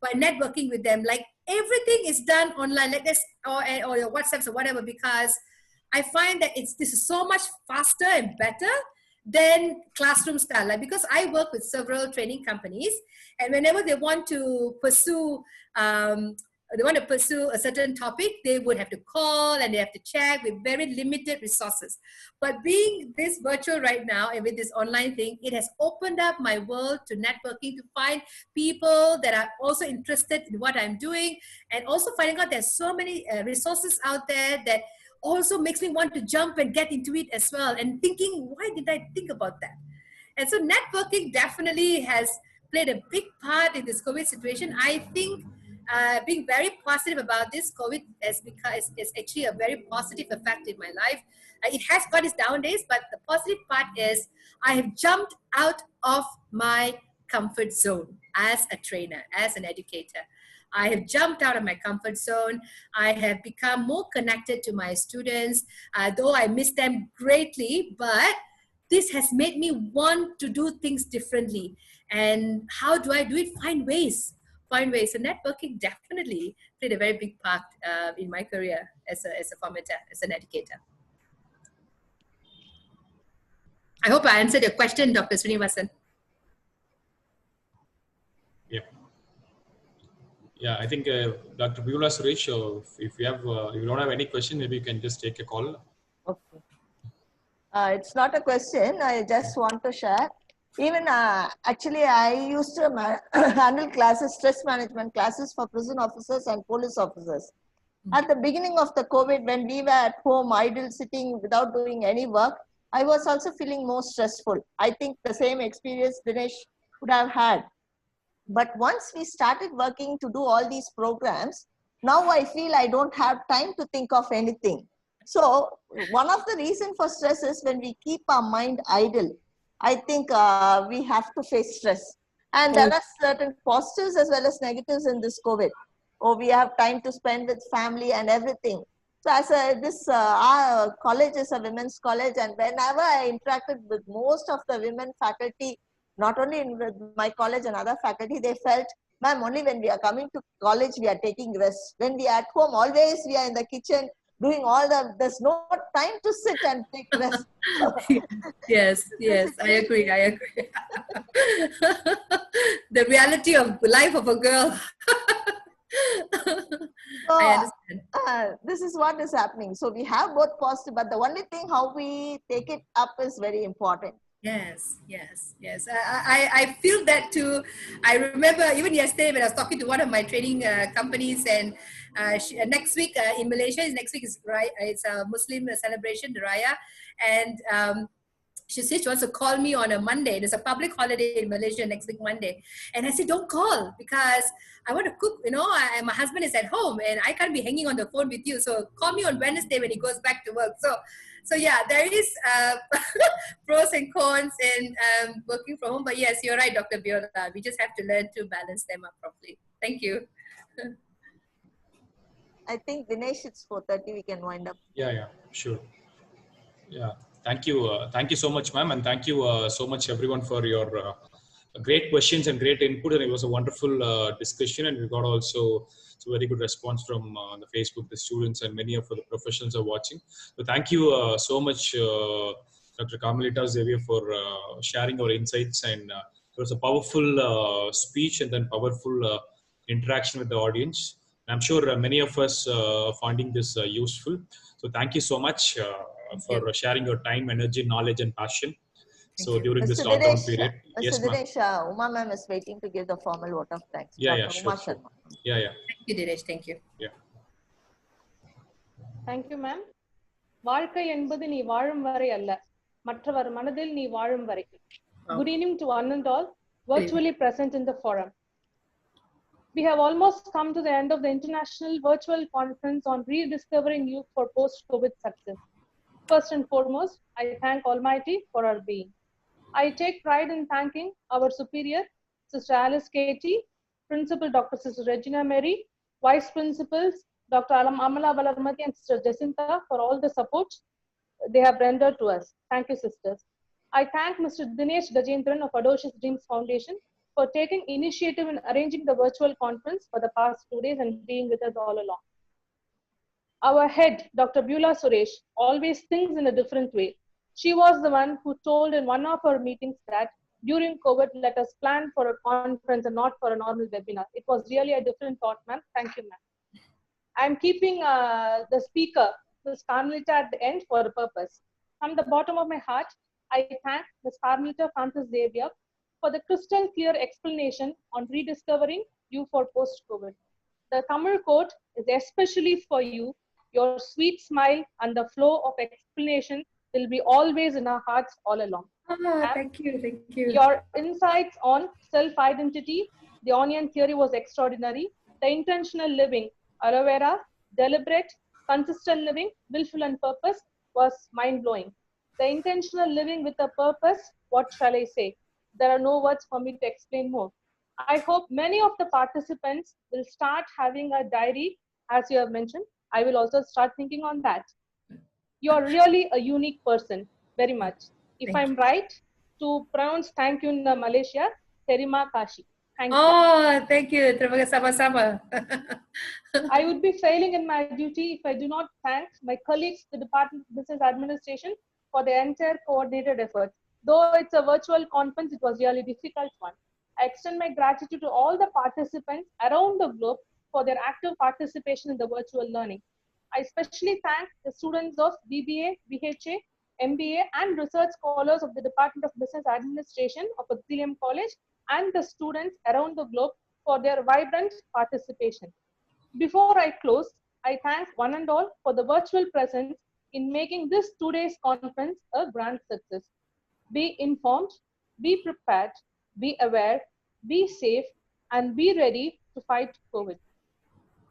by networking with them. Like everything is done online, like this, or your WhatsApps or whatever, because I find that this is so much faster and better than classroom style. Like because I work with several training companies, and whenever they want to pursue a certain topic, they would have to call and they have to check with very limited resources. But being this virtual right now and with this online thing, it has opened up my world to networking, to find people that are also interested in what I'm doing, and also finding out there's so many resources out there that also makes me want to jump and get into it as well, and thinking, why did I think about that? And so networking definitely has played a big part in this COVID situation. I think being very positive about this COVID is actually a very positive effect in my life. It has got its down days, but the positive part is I have jumped out of my comfort zone as a trainer, as an educator. I have jumped out of my comfort zone. I have become more connected to my students, though I miss them greatly, but this has made me want to do things differently. And how do I do it? Find ways. So networking definitely played a very big part in my career as a formatter, as an educator. I hope I answered your question, Dr. Srinivasan. Yeah, I think Dr. Beulah Suresh, if you don't have any question, maybe you can just take a call. Okay. It's not a question. I just want to share. Even actually, I used to handle classes, stress management classes for prison officers and police officers. At the beginning of the COVID, when we were at home, idle, sitting without doing any work, I was also feeling more stressful. I think the same experience Dinesh would have had. But once we started working to do all these programs, now I feel I don't have time to think of anything. So one of the reasons for stress is when we keep our mind idle. I think we have to face stress. And there are certain positives as well as negatives in this COVID. Oh, we have time to spend with family and everything. So as our college is a women's college, and whenever I interacted with most of the women faculty, not only in my college and other faculty, they felt, ma'am, only when we are coming to college, we are taking rest. When we are at home, always we are in the kitchen doing there's no time to sit and take rest. Yes, I agree. The reality of life of a girl. So, I understand. This is what is happening. So we have both positive, but the only thing how we take it up is very important. Yes, yes, yes. I feel that too. I remember even yesterday when I was talking to one of my training companies, and next week in Malaysia, next week is it's a Muslim celebration, the Raya, and she said she wants to call me on a Monday. There's a public holiday in Malaysia next week, Monday. And I said, don't call because I want to cook. You know, my husband is at home and I can't be hanging on the phone with you. So call me on Wednesday when he goes back to work. So yeah, there is pros and cons in working from home. But yes, you're right, Dr. Biola. We just have to learn to balance them up properly. Thank you. I think Dinesh, it's 4:30. We can wind up. Yeah, sure. Yeah, thank you so much, ma'am, and thank you so much everyone for your great questions and great input. And it was a wonderful discussion, and we got also a very good response from the Facebook, the students, and many of the professionals are watching. So thank you so much, Dr. Carmelita Xavier, for sharing our insights. And it was a powerful speech and then powerful interaction with the audience. I'm sure many of us finding this useful. So thank you so much for sharing your time, energy, knowledge, and passion. So during this lockdown period. Yes, Mr. Dinesh, Uma ma'am is waiting to give the formal vote of thanks. Yeah, Uma sure. Sharma. Yeah. Thank you, Dinesh. Thank you. Yeah. Thank you, ma'am. வாழ்க்கை என்பது நீ வாழும் வரை அல்ல, மற்றவர் மனதில் நீ வாழும் வரை. Good evening to one and all, virtually present in the forum. We have almost come to the end of the international virtual conference on rediscovering youth for post-COVID success. First and foremost, I thank Almighty for our being. I take pride in thanking our superior, Sister Alice Katie, Principal Dr. Sister Regina Mary, Vice Principals, Dr. Amala Valarmati and Sister Jacinta for all the support they have rendered to us. Thank you, sisters. I thank Mr. Dinesh Gajendran of Adocious Dreams Foundation for taking initiative in arranging the virtual conference for the past 2 days and being with us all along. Our head, Dr. Beulah Suresh, always thinks in a different way. She was the one who told in one of our meetings that during COVID, let us plan for a conference and not for a normal webinar. It was really a different thought, ma'am. Thank you, ma'am. I'm keeping the speaker, Ms. Carmelita, at the end for a purpose. From the bottom of my heart, I thank Ms. Carmelita Francis Xavier for the crystal clear explanation on rediscovering you for post-COVID. The Tamil quote is especially for you. Your sweet smile and the flow of explanation will be always in our hearts all along. Thank you. Your insights on self-identity, the onion theory was extraordinary. The intentional living, aloe vera, deliberate, consistent living, willful and purpose was mind-blowing. The intentional living with a purpose, what shall I say? There are no words for me to explain more. I hope many of the participants will start having a diary, as you have mentioned. I will also start thinking on that. You're really a unique person, very much. If I'm right to pronounce thank you in Malaysia, Terima kasih. Thank you. Oh, thank you. Terima kasih sama-sama. I would be failing in my duty if I do not thank my colleagues, the Department of Business Administration, for the entire coordinated effort. Though it's a virtual conference, it was really a difficult one. I extend my gratitude to all the participants around the globe for their active participation in the virtual learning. I especially thank the students of BBA, BHA, MBA, and research scholars of the Department of Business Administration of Auxilium College and the students around the globe for their vibrant participation. Before I close, I thank one and all for the virtual presence in making this 2 days conference a grand success. Be informed, be prepared, be aware, be safe, and be ready to fight COVID.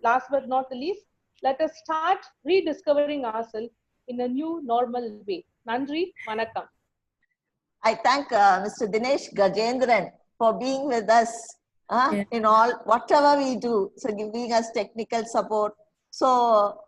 Last but not the least, let us start rediscovering ourselves in a new normal way. Nandri, Vanakkam. I thank Mr. Dinesh Gajendran for being with us in all, whatever we do. So giving us technical support. So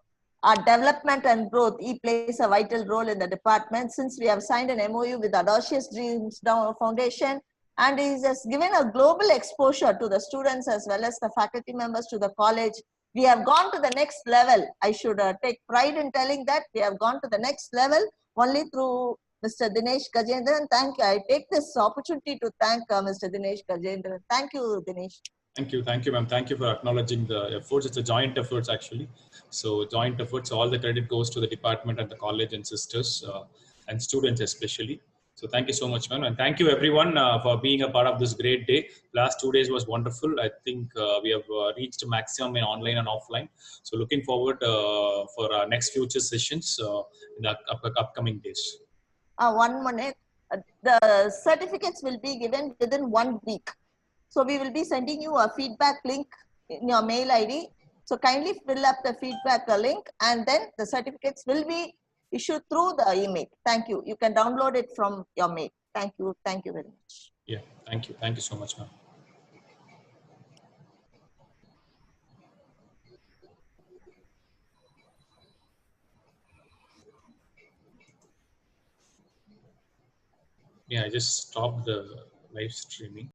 our development and growth, he plays a vital role in the department since we have signed an MOU with Adocious Dreams Foundation, and he has given a global exposure to the students as well as the faculty members to the college. We have gone to the next level. I should take pride in telling that we have gone to the next level only through Mr. Dinesh Gajendran. Thank you. I take this opportunity to thank Mr. Dinesh Gajendran. Thank you, Dinesh. Thank you, ma'am. Thank you for acknowledging the efforts. It's a joint efforts, actually. So joint efforts, all the credit goes to the department and the college and sisters and students especially. So thank you so much, ma'am, and thank you everyone for being a part of this great day. Last 2 days was wonderful. I think we have reached a maximum in online and offline. So looking forward for our next future sessions in the upcoming days. One minute. The certificates will be given within 1 week. So we will be sending you a feedback link in your mail ID. So kindly fill up the feedback link, and then the certificates will be issued through the email. Thank you. You can download it from your mail. Thank you. Thank you very much. Yeah, thank you. Thank you so much, ma'am. Yeah, I just stopped the live streaming.